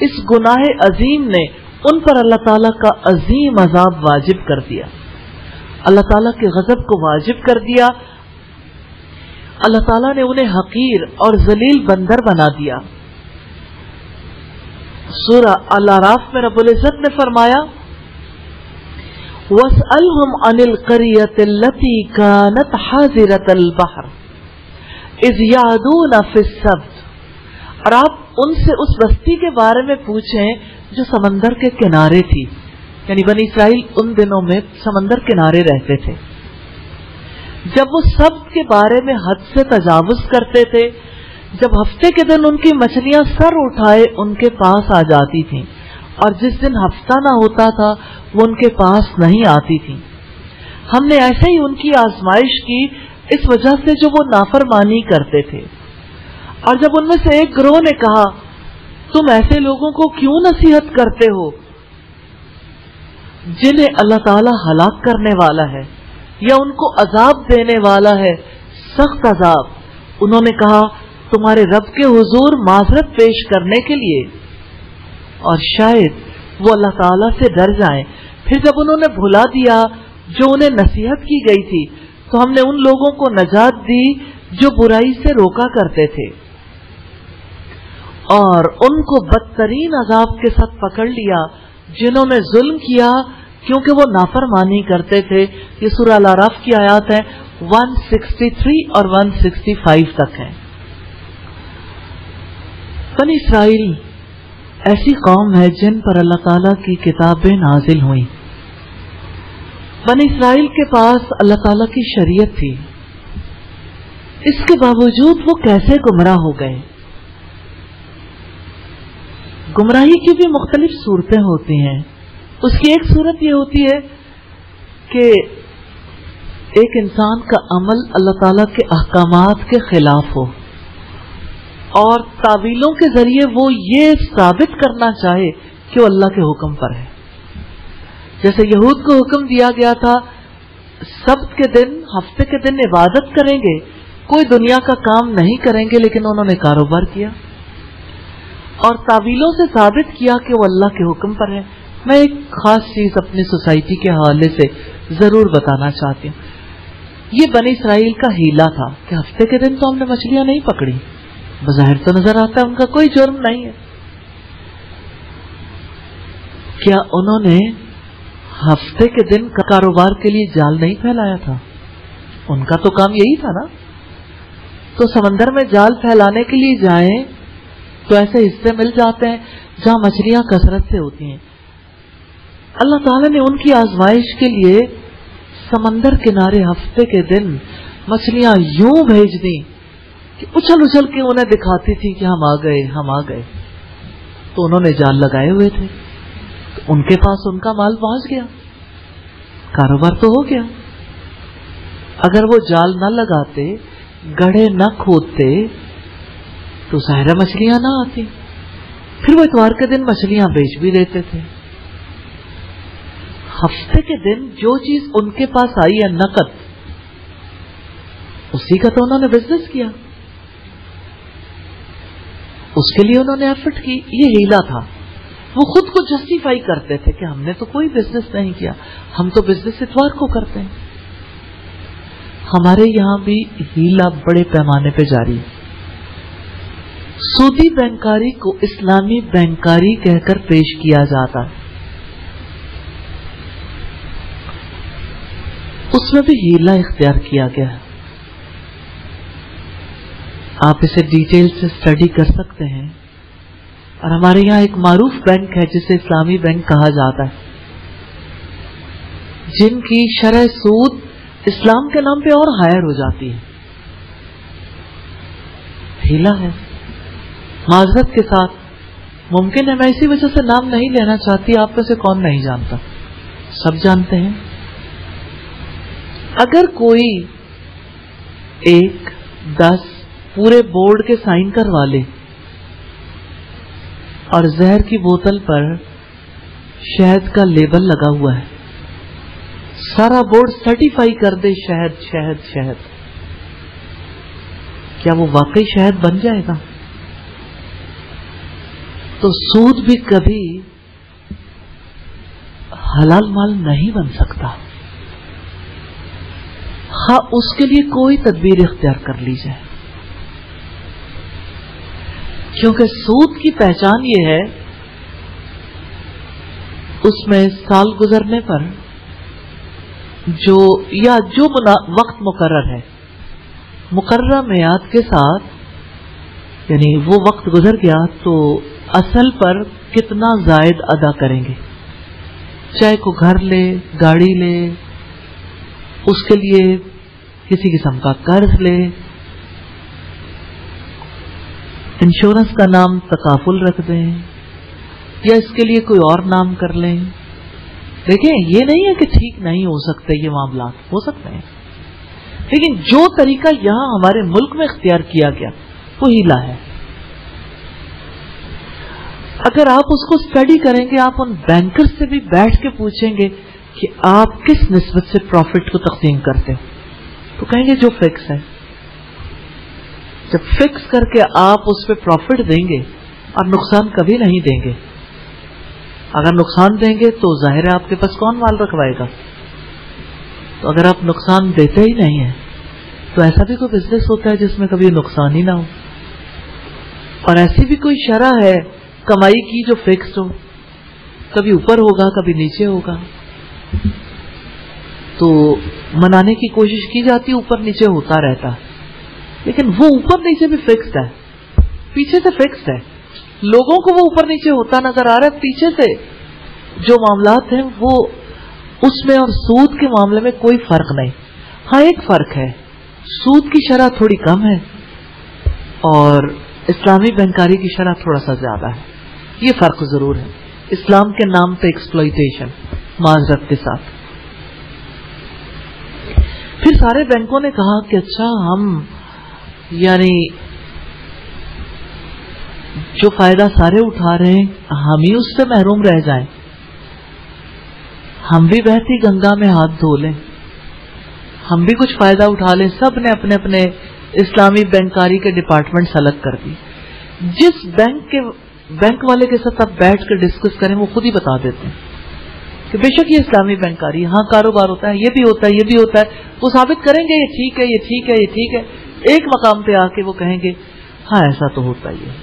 اس گناہ عظیم نے ان پر اللہ تعالیٰ کا عظیم عذاب واجب کر دیا، اللہ تعالیٰ کے غضب کو واجب کر دیا، اللہ تعالیٰ نے انہیں حقیر اور ذلیل بندر بنا دیا۔ سورہ الاعراف میں رب العزت نے فرمایا وَاسْأَلْهُمْ عَنِ الْقَرْيَةِ الَّتِي كَانَتْ حَاضِرَةَ الْبَحْرِ إِذْ يَعْدُونَ فِي السَّبْتِ، اور آپ ان سے اس بستی کے بارے میں پوچھیں جو سمندر کے کنارے تھی، یعنی بنی اسرائیل ان دنوں میں سمندر کنارے رہتے تھے، جب وہ سبت کے بارے میں حد سے تجاوز کرتے تھے، جب ہفتے کے دن ان کی مچھلیاں سر اٹھائے ان کے پاس آ جاتی تھیں، اور جس دن ہفتہ نہ ہوتا تھا وہ ان کے پاس نہیں آتی تھی۔ ہم نے ایسے ہی ان کی آزمائش کی اس وجہ سے جو وہ نافرمانی کرتے تھے۔ اور جب ان میں سے ایک گروہ نے کہا تم ایسے لوگوں کو کیوں نصیحت کرتے ہو جنہیں اللہ تعالی ہلاک کرنے والا ہے یا ان کو عذاب دینے والا ہے، سخت عذاب، انہوں نے کہا تمہارے رب کے حضور معذرت پیش کرنے کے لیے، اور شاید وہ اللہ تعالیٰ سے ڈر جائیں۔ پھر جب انہوں نے بھلا دیا جو انہیں نصیحت کی گئی تھی تو ہم نے ان لوگوں کو نجات دی جو برائی سے روکا کرتے تھے، اور ان کو بدترین عذاب کے ساتھ پکڑ لیا جنہوں نے ظلم کیا کیونکہ وہ نافرمانی کرتے تھے۔ یہ سورہ الاعراف کی آیات ہیں 163 اور 165 تک ہیں۔ بنی اسرائیل ایسی قوم ہے جن پر اللہ تعالیٰ کی کتابیں نازل ہوئیں۔ بنی اسرائیل کے پاس اللہ تعالیٰ کی شریعت تھی، اس کے باوجود وہ کیسے گمراہ ہو گئے؟ گمراہی کی بھی مختلف صورتیں ہوتی ہیں۔ اس کی ایک صورت یہ ہوتی ہے کہ ایک انسان کا عمل اللہ تعالیٰ کے احکامات کے خلاف ہو اور تعویلوں کے ذریعے وہ یہ ثابت کرنا چاہے کہ وہ اللہ کے حکم پر ہے. جیسے یہود کو حکم دیا گیا تھا سبت کے دن، ہفتے کے دن عبادت کریں گے، کوئی دنیا کا کام نہیں کریں گے، لیکن انہوں نے کاروبار کیا اور تعویلوں سے ثابت کیا کہ وہ اللہ کے حکم پر ہے. میں ایک خاص چیز اپنی سوسائٹی کے حوالے سے ضرور بتانا چاہتی ہوں. یہ بنی اسرائیل کا ہیلا تھا کہ ہفتے کے دن تو ہم نے مچھلیاں نہیں پکڑی، بظاہر تو نظر آتا ہے ان کا کوئی جرم نہیں ہے. کیا انہوں نے ہفتے کے دن کاروبار کے لیے جال نہیں پھیلایا تھا؟ ان کا تو کام یہی تھا نا. تو سمندر میں جال پھیلانے کے لیے جائیں تو ایسے حصے مل جاتے ہیں جہاں مچھلیاں کثرت سے ہوتی ہیں. اللہ تعالیٰ نے ان کی آزمائش کے لیے سمندر کنارے ہفتے کے دن مچھلیاں یوں بھیج دی کہ اچھل اچھل کے انہیں دکھاتی تھی کہ ہم آ گئے ہم آ گئے. تو انہوں نے جال لگائے ہوئے تھے، تو ان کے پاس ان کا مال پہنچ گیا، کاروبار تو ہو گیا. اگر وہ جال نہ لگاتے، گڑھے نہ کھودتے تو ظاہر مچھلیاں نہ آتی. پھر وہ اتوار کے دن مچھلیاں بیچ بھی دیتے تھے. ہفتے کے دن جو چیز ان کے پاس آئی ہے نقد، اسی کا تو انہوں نے بزنس کیا، اس کے لیے انہوں نے ایفرٹ کی. یہ ہیلا تھا. وہ خود کو جسٹیفائی کرتے تھے کہ ہم نے تو کوئی بزنس نہیں کیا، ہم تو بزنس اتوار کو کرتے ہیں. ہمارے یہاں بھی ہیلا بڑے پیمانے پہ جاری ہے. سودی بینکاری کو اسلامی بینکاری کہہ کر پیش کیا جاتا ہے، اس میں بھی ہیلا اختیار کیا گیا ہے. آپ اسے ڈیٹیل سے اسٹڈی کر سکتے ہیں. اور ہمارے یہاں ایک معروف بینک ہے جسے اسلامی بینک کہا جاتا ہے، جن کی شرح سود اسلام کے نام پہ اور ہائر ہو جاتی ہے. ہیلا ہے. معذرت کے ساتھ ممکن ہے میں اسی وجہ سے نام نہیں لینا چاہتی، آپ میں سے کون نہیں جانتا، سب جانتے ہیں. اگر کوئی 1 10 پورے بورڈ کے سائن کروا لے اور زہر کی بوتل پر شہد کا لیبل لگا ہوا ہے، سارا بورڈ سرٹیفائی کر دے شہد شہد شہد، کیا وہ واقعی شہد بن جائے گا؟ تو سود بھی کبھی حلال مال نہیں بن سکتا. ہاں اس کے لیے کوئی تدبیر اختیار کر لی جائے، کیونکہ سود کی پہچان یہ ہے اس میں سال گزرنے پر جو وقت مقرر ہے، مقررہ میعاد کے ساتھ، یعنی وہ وقت گزر گیا تو اصل پر کتنا زائد ادا کریں گے. چاہے کو گھر لے، گاڑی لے، اس کے لیے کسی قسم کا قرض لے، انشورنس کا نام تکافل رکھ دیں یا اس کے لیے کوئی اور نام کر لیں. دیکھیں یہ نہیں ہے کہ ٹھیک نہیں ہو سکتے، یہ معاملات ہو سکتے ہیں، لیکن جو طریقہ یہاں ہمارے ملک میں اختیار کیا گیا وہ ہیلا ہے. اگر آپ اس کو اسٹڈی کریں گے، آپ ان بینکر سے بھی بیٹھ کے پوچھیں گے کہ آپ کس نسبت سے پروفٹ کو تقسیم کرتے ہیں، تو کہیں گے جو فکس ہے. جب فکس کر کے آپ اس پہ پروفٹ دیں گے اور نقصان کبھی نہیں دیں گے، اگر نقصان دیں گے تو ظاہر ہے آپ کے پاس کون مال رکھوائے گا. تو اگر آپ نقصان دیتے ہی نہیں ہیں تو ایسا بھی کوئی بزنس ہوتا ہے جس میں کبھی نقصان ہی نہ ہو. اور ایسی بھی کوئی شرح ہے کمائی کی جو فکس ہو، کبھی اوپر ہوگا کبھی نیچے ہوگا. تو منانے کی کوشش کی جاتی، اوپر نیچے ہوتا رہتا، لیکن وہ اوپر نیچے بھی فکسڈ ہے، پیچھے سے فکسڈ ہے. لوگوں کو وہ اوپر نیچے ہوتا نظر آ رہا ہے، پیچھے سے جو معاملات ہیں وہ اس میں اور سود کے معاملے میں کوئی فرق نہیں. ہاں ایک فرق ہے، سود کی شرح تھوڑی کم ہے اور اسلامی بینکاری کی شرح تھوڑا سا زیادہ ہے. یہ فرق ضرور ہے. اسلام کے نام پہ ایکسپلائٹیشن، معذرت کے ساتھ. پھر سارے بینکوں نے کہا کہ اچھا ہم یعنی جو فائدہ سارے اٹھا رہے ہیں ہم ہی اس سے محروم رہ جائیں، ہم بھی بہتی گنگا میں ہاتھ دھو لیں، ہم بھی کچھ فائدہ اٹھا لیں. سب نے اپنے اپنے اسلامی بینکاری کے ڈپارٹمنٹ الگ کر دی. جس بینک والے کے ساتھ آپ بیٹھ کر ڈسکس کریں وہ خود ہی بتا دیتے ہیں کہ بے شک یہ اسلامی بینکاری، ہاں کاروبار ہوتا ہے، یہ بھی ہوتا ہے، یہ بھی ہوتا ہے. وہ ثابت کریں گے یہ ٹھیک ہے، یہ ٹھیک ہے، یہ ٹھیک ہے. ایک مقام پہ آ کے وہ کہیں گے ہاں ایسا تو ہوتا ہی ہے،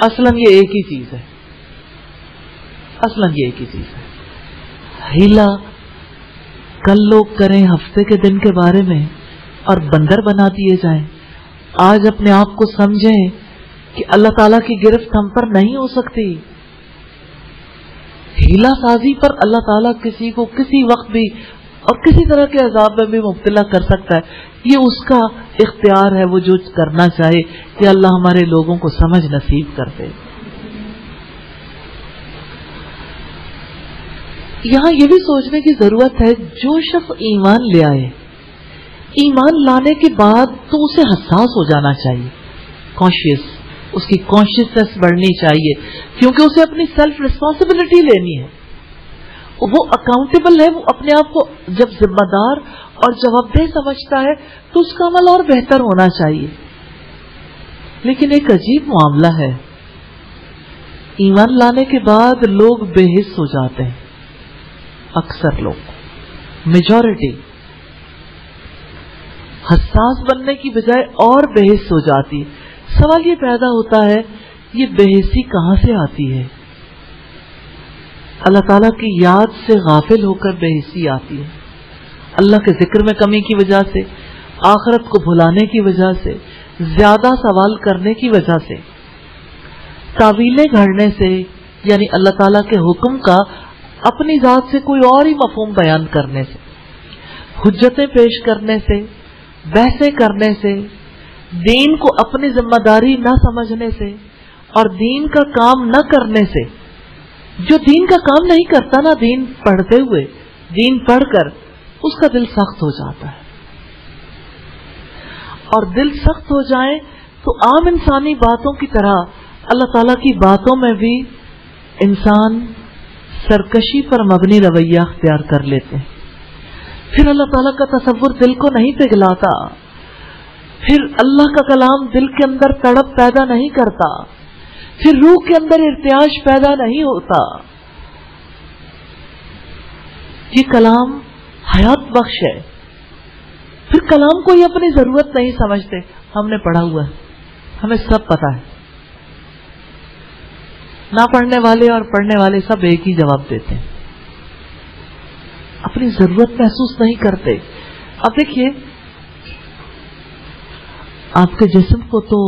اصلاً یہ ایک ہی چیز ہے، اصلاً یہ ایک ہی چیز ہے. ہیلا کل لوگ کریں ہفتے کے دن کے بارے میں اور بندر بنا دیے جائیں. آج اپنے آپ کو سمجھیں کہ اللہ تعالیٰ کی گرفت ہم پر نہیں ہو سکتی. ہیلا سازی پر اللہ تعالیٰ کسی کو کسی وقت بھی اور کسی طرح کے عذاب میں بھی مبتلا کر سکتا ہے. یہ اس کا اختیار ہے، وہ جو کرنا چاہے. کہ اللہ ہمارے لوگوں کو سمجھ نصیب کر دے. یہاں یہ بھی سوچنے کی ضرورت ہے جو شخص ایمان لے آئے، ایمان لانے کے بعد تو اسے حساس ہو جانا چاہیے، کانشیس، اس کی کانشیسنس بڑھنی چاہیے، کیونکہ اسے اپنی سیلف ریسپانسبلٹی لینی ہے. وہ اکاؤنٹیبل ہے. وہ اپنے آپ کو جب ذمہ دار اور جوابدہ سمجھتا ہے تو اس کا عمل اور بہتر ہونا چاہیے. لیکن ایک عجیب معاملہ ہے، ایمان لانے کے بعد لوگ بے حس ہو جاتے ہیں. اکثر لوگ، میجورٹی، حساس بننے کی بجائے اور بے حس ہو جاتی. سوال یہ پیدا ہوتا ہے یہ بے حسی کہاں سے آتی ہے؟ اللہ تعالیٰ کی یاد سے غافل ہو کر بے حسی آتی ہے، اللہ کے ذکر میں کمی کی وجہ سے، آخرت کو بھلانے کی وجہ سے، زیادہ سوال کرنے کی وجہ سے، تعویلیں گھڑنے سے، یعنی اللہ تعالیٰ کے حکم کا اپنی ذات سے کوئی اور ہی مفہوم بیان کرنے سے، حجتیں پیش کرنے سے، بحثیں کرنے سے، دین کو اپنی ذمہ داری نہ سمجھنے سے اور دین کا کام نہ کرنے سے. جو دین کا کام نہیں کرتا نا، دین پڑھتے ہوئے، دین پڑھ کر اس کا دل سخت ہو جاتا ہے. اور دل سخت ہو جائے تو عام انسانی باتوں کی طرح اللہ تعالیٰ کی باتوں میں بھی انسان سرکشی پر مبنی رویہ اختیار کر لیتے ہیں. پھر اللہ تعالیٰ کا تصور دل کو نہیں پگھلاتا، پھر اللہ کا کلام دل کے اندر تڑپ پیدا نہیں کرتا، پھر روح کے اندر ارتعاش پیدا نہیں ہوتا. یہ کلام حیات بخش ہے. پھر کلام کو یہ اپنی ضرورت نہیں سمجھتے. ہم نے پڑھا ہوا ہے، ہمیں سب پتا ہے. نہ پڑھنے والے اور پڑھنے والے سب ایک ہی جواب دیتے ہیں، اپنی ضرورت محسوس نہیں کرتے. اب دیکھیے، آپ کے جسم کو تو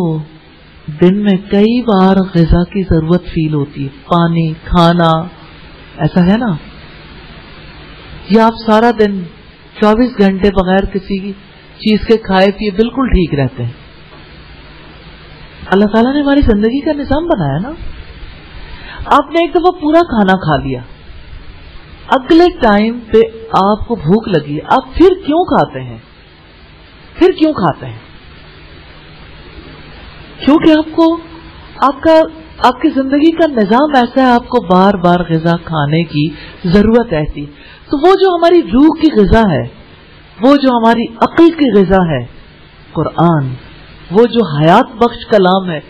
دن میں کئی بار غذا کی ضرورت فیل ہوتی ہے، پانی، کھانا، ایسا ہے نا؟ یا آپ سارا دن 24 گھنٹے بغیر کسی چیز کے کھائے پیے بالکل ٹھیک رہتے ہیں؟ اللہ تعالیٰ نے ہماری زندگی کا نظام بنایا نا. آپ نے ایک دفعہ پورا کھانا کھا لیا، اگلے ٹائم پہ آپ کو بھوک لگی، آپ پھر کیوں کھاتے ہیں؟ پھر کیوں کھاتے ہیں؟ کیونکہ آپ کی زندگی کا نظام ایسا ہے، آپ کو بار بار غذا کھانے کی ضرورت ایسی. تو وہ جو ہماری روح کی غذا ہے، وہ جو ہماری عقل کی غذا ہے، قرآن، وہ جو حیات بخش کلام ہے،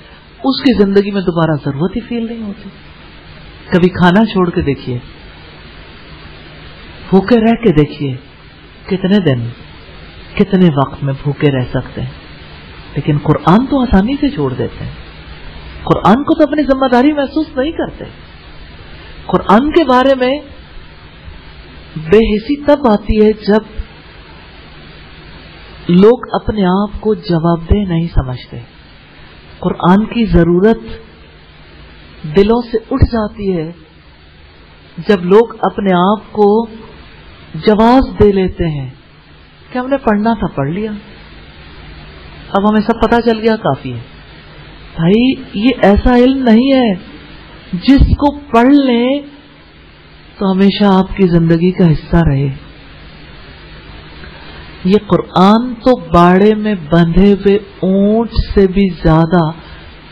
اس کی زندگی میں دوبارہ ضرورت ہی فیل نہیں ہوتی. کبھی کھانا چھوڑ کے دیکھیے، بھوکے رہ کے دیکھیے، کتنے دن، کتنے وقت میں بھوکے رہ سکتے ہیں. لیکن قرآن تو آسانی سے چھوڑ دیتے ہیں. قرآن کو تو اپنی ذمہ داری محسوس نہیں کرتے. قرآن کے بارے میں بے حسی تب آتی ہے جب لوگ اپنے آپ کو جوابدہ نہیں سمجھتے. قرآن کی ضرورت دلوں سے اٹھ جاتی ہے جب لوگ اپنے آپ کو جواز دے لیتے ہیں کہ ہم نے پڑھنا تھا، پڑھ لیا، اب ہمیں سب پتہ چل گیا، کافی ہے. بھائی یہ ایسا علم نہیں ہے جس کو پڑھ لیں تو ہمیشہ آپ کی زندگی کا حصہ رہے. یہ قرآن تو باڑے میں بندھے ہوئے اونٹ سے بھی زیادہ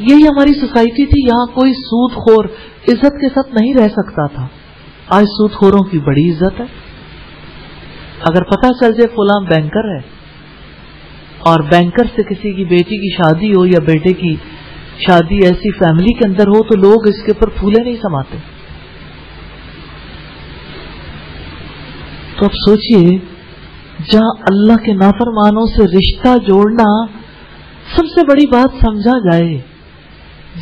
یہی ہماری سوسائٹی تھی. یہاں کوئی سود خور عزت کے ساتھ نہیں رہ سکتا تھا. آج سود خوروں کی بڑی عزت ہے. اگر پتہ چل جائے فلاں بینکر ہے اور بینکر سے کسی کی بیٹی کی شادی ہو یا بیٹے کی شادی ایسی فیملی کے اندر ہو تو لوگ اس کے اوپر پھولے نہیں سماتے. تو اب سوچئے جہاں اللہ کے نافرمانوں سے رشتہ جوڑنا سب سے بڑی بات سمجھا جائے،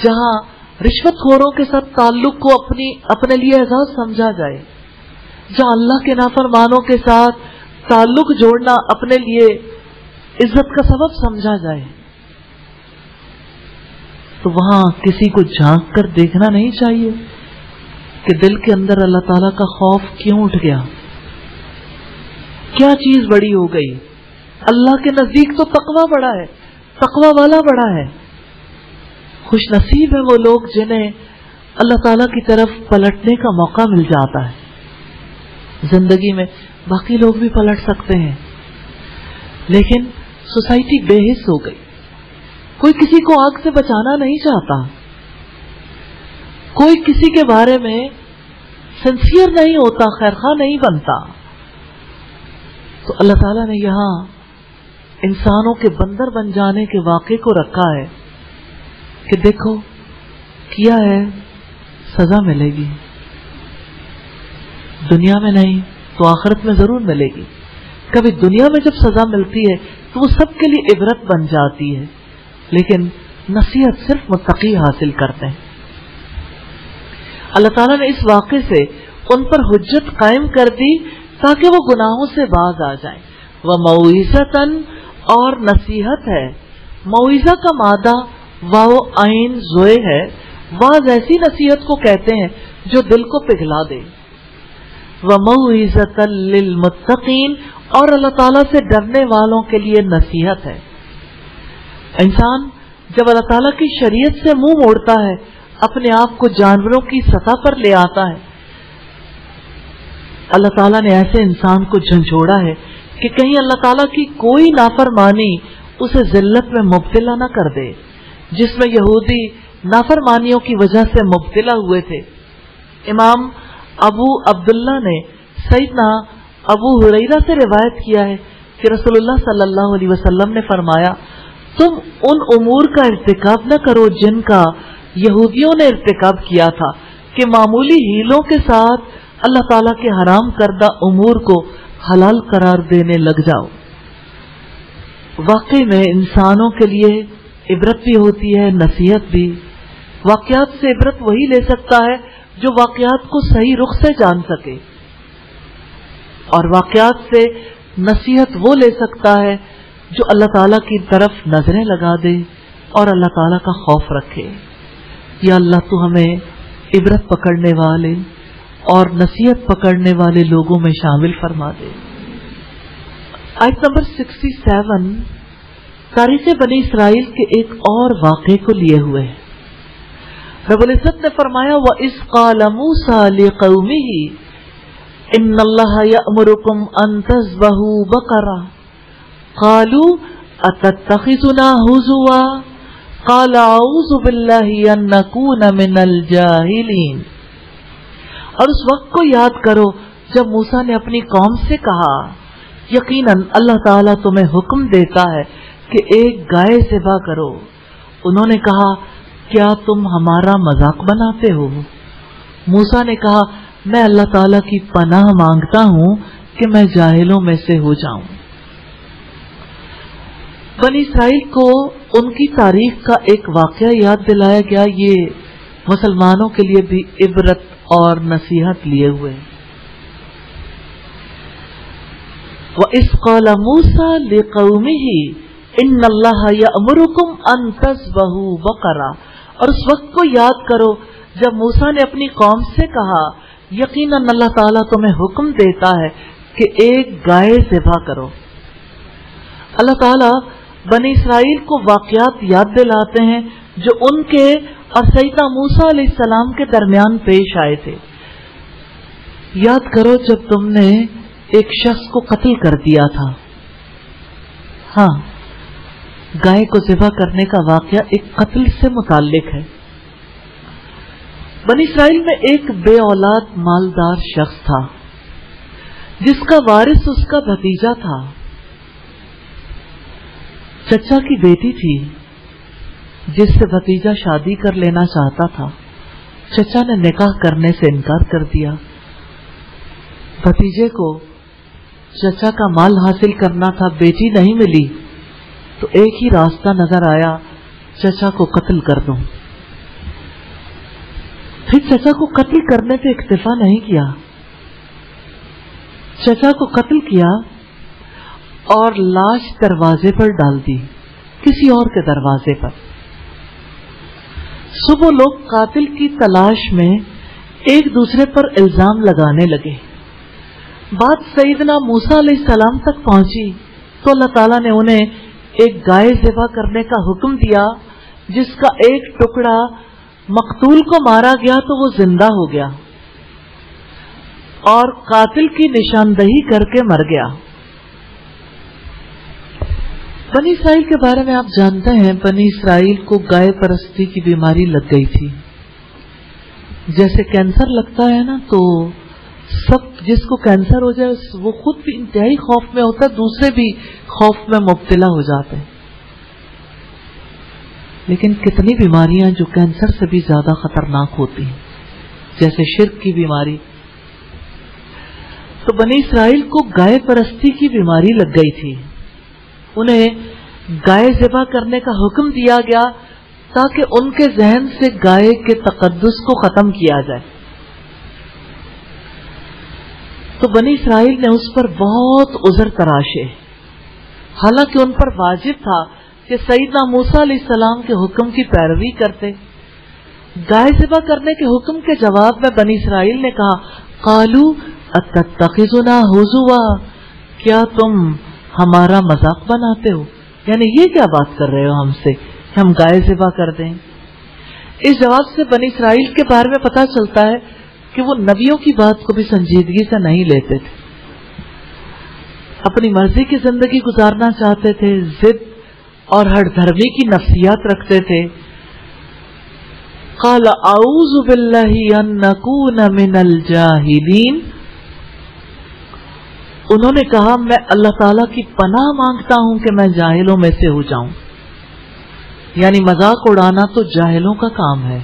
جہاں رشوت خوروں کے ساتھ تعلق کو اپنے لیے اعزاز سمجھا جائے، جہاں اللہ کے نافرمانوں کے ساتھ تعلق جوڑنا اپنے لیے عزت کا سبب سمجھا جائے، تو وہاں کسی کو جھانک کر دیکھنا نہیں چاہیے کہ دل کے اندر اللہ تعالیٰ کا خوف کیوں اٹھ گیا، کیا چیز بڑی ہو گئی. اللہ کے نزدیک تو تقویٰ بڑا ہے، تقویٰ والا بڑا ہے. خوش نصیب ہے وہ لوگ جنہیں اللہ تعالیٰ کی طرف پلٹنے کا موقع مل جاتا ہے. زندگی میں باقی لوگ بھی پلٹ سکتے ہیں، لیکن سوسائٹی بے حس ہو گئی. کوئی کسی کو آگ سے بچانا نہیں چاہتا، کوئی کسی کے بارے میں سنسیئر نہیں ہوتا، خیرخواہ نہیں بنتا. تو اللہ تعالیٰ نے یہاں انسانوں کے بندر بن جانے کے واقعے کو رکھا ہے کہ دیکھو کیا ہے سزا ملے گی، دنیا میں نہیں تو آخرت میں ضرور ملے گی. کبھی دنیا میں جب سزا ملتی ہے تو وہ سب کے لیے عبرت بن جاتی ہے، لیکن نصیحت صرف متقی حاصل کرتے ہیں. اللہ تعالیٰ نے اس واقعے سے ان پر حجت قائم کر دی تاکہ وہ گناہوں سے باز آ جائیں. وَمَوْعِظَةً اور نصیحت ہے. موعظہ کا مادہ واو عین زوئے ہے. واز ایسی نصیحت کو کہتے ہیں جو دل کو پگھلا دے. وَمَوْعِظَةً لِّلْمُتَّقِينَ اور اللہ تعالیٰ سے ڈرنے والوں کے لیے نصیحت ہے. انسان جب اللہ تعالیٰ کی شریعت سے منہ موڑتا ہے، اپنے آپ کو جانوروں کی سطح پر لے آتا ہے. اللہ تعالیٰ نے ایسے انسان کو جھنجھوڑا ہے کہ کہیں اللہ تعالیٰ کی کوئی نافرمانی اسے ذلت میں مبتلا نہ کر دے، جس میں یہودی نافرمانیوں کی وجہ سے مبتلا ہوئے تھے. امام ابو عبداللہ نے سیدنا ابو ہریرہ سے روایت کیا ہے کہ رسول اللہ صلی اللہ علیہ وسلم نے فرمایا، تم ان امور کا ارتکاب نہ کرو جن کا یہودیوں نے ارتکاب کیا تھا کہ معمولی ہیلوں کے ساتھ اللہ تعالیٰ کے حرام کردہ امور کو حلال قرار دینے لگ جاؤ. واقعی میں انسانوں کے لیے عبرت بھی ہوتی ہے، نصیحت بھی. واقعات سے عبرت وہی لے سکتا ہے جو واقعات کو صحیح رخ سے جان سکے، اور واقعات سے نصیحت وہ لے سکتا ہے جو اللہ تعالیٰ کی طرف نظریں لگا دے اور اللہ تعالیٰ کا خوف رکھے. یا اللہ تو ہمیں عبرت پکڑنے والے اور نصیحت پکڑنے والے لوگوں میں شامل فرما دے. آیت نمبر 67 تاریخ بنی اسرائیل کے ایک اور واقعے کو لیے ہوئے ہے. رب العزت نے فرمایا، وَإِذْ قَالَ مُوسَىٰ لِقَوْمِهِ إِنَّ اللَّهَ يَأْمُرُكُمْ أَن تَذْبَحُوا بَقَرَةً قَالُوا أَتَتَّخِذُنَا هُزُوًا قَالَ أَعُوذُ بِاللَّهِ أَن نَّكُونَ مِنَ الْجَاهِلِينَ. اور اس وقت کو یاد کرو جب موسیٰ نے اپنی قوم سے کہا، یقیناً اللہ تعالیٰ تمہیں حکم دیتا ہے کہ ایک گائے ذبح کرو. انہوں نے کہا، کیا تم ہمارا مذاق بناتے ہو؟ موسیٰ نے کہا، میں اللہ تعالیٰ کی پناہ مانگتا ہوں کہ میں جاہلوں میں سے ہو جاؤں. بنی اسرائیل کو ان کی تاریخ کا ایک واقعہ یاد دلایا گیا. یہ مسلمانوں کے لیے بھی عبرت اور نصیحت لیے ہوئے. وَإِذْ قَالَ مُوسَىٰ لِقَوْمِهِ إِنَّ اللَّهَ يَأْمُرُكُمْ أَن تَذْبَحُوا بَقَرَةً اور اس وقت کو یاد کرو جب موسیٰ نے اپنی قوم سے کہا، یقیناً اللہ تعالیٰ تمہیں حکم دیتا ہے کہ ایک گائے ذبح کرو. اللہ تعالیٰ بنی اسرائیل کو واقعات یاد دلاتے ہیں جو ان کے اور سیدنا موسیٰ علیہ السلام کے درمیان پیش آئے تھے. یاد کرو جب تم نے ایک شخص کو قتل کر دیا تھا. ہاں، گائے کو ذبح کرنے کا واقعہ ایک قتل سے متعلق ہے۔ بنی اسرائیل میں ایک بے اولاد مالدار شخص تھا جس کا وارث اس کا بھتیجا تھا۔ چچا کی بیٹی تھی جس سے بھتیجا شادی کر لینا چاہتا تھا۔ چچا نے نکاح کرنے سے انکار کر دیا۔ بھتیجے کو چچا کا مال حاصل کرنا تھا، بیٹی نہیں ملی تو ایک ہی راستہ نظر آیا، چچا کو قتل کر دوں۔ پھر چچا کو قتل کرنے پہ اکتفا نہیں کیا، چچا کو قتل کیا اور لاش دروازے پر ڈال دی، کسی اور کے دروازے پر۔ صبح لوگ قاتل کی تلاش میں ایک دوسرے پر الزام لگانے لگے۔ بات سیدنا موسیٰ علیہ السلام تک پہنچی تو اللہ تعالیٰ نے انہیں ایک گائے ذبح کرنے کا حکم دیا، جس کا ایک ٹکڑا مقتول کو مارا گیا تو وہ زندہ ہو گیا اور قاتل کی نشاندہی کر کے مر گیا۔ بنی اسرائیل کے بارے میں آپ جانتے ہیں، بنی اسرائیل کو گائے پرستی کی بیماری لگ گئی تھی۔ جیسے کینسر لگتا ہے نا، تو سب جس کو کینسر ہو جائے وہ خود بھی انتہائی خوف میں ہوتا ہے، دوسرے بھی خوف میں مبتلا ہو جاتے ہیں۔ لیکن کتنی بیماریاں جو کینسر سے بھی زیادہ خطرناک ہوتی ہیں، جیسے شرک کی بیماری۔ تو بنی اسرائیل کو گائے پرستی کی بیماری لگ گئی تھی، انہیں گائے ذبح کرنے کا حکم دیا گیا تاکہ ان کے ذہن سے گائے کے تقدس کو ختم کیا جائے۔ تو بنی اسرائیل نے اس پر بہت عذر تراشے، حالانکہ ان پر واجب تھا کہ سیدنا موسیٰ علیہ السلام کے حکم کی پیروی کرتے۔ گائے ذبح کرنے کے حکم کے جواب میں بنی اسرائیل نے کہا، قالوا اتتخذنا ہزوا، کیا تم ہمارا مذاق بناتے ہو؟ یعنی یہ کیا بات کر رہے ہو ہم سے کہ ہم گائے ذبح کر دیں؟ اس جواب سے بنی اسرائیل کے بارے میں پتہ چلتا ہے کہ وہ نبیوں کی بات کو بھی سنجیدگی سے نہیں لیتے تھے، اپنی مرضی کی زندگی گزارنا چاہتے تھے، ضد اور ہر دھرمی کی نفسیات رکھتے تھے۔ قال اعوذ باللہ ان نکون من الجاہلین، انہوں نے کہا میں اللہ تعالیٰ کی پناہ مانگتا ہوں کہ میں جاہلوں میں سے ہو جاؤں۔ یعنی مذاق اڑانا تو جاہلوں کا کام ہے،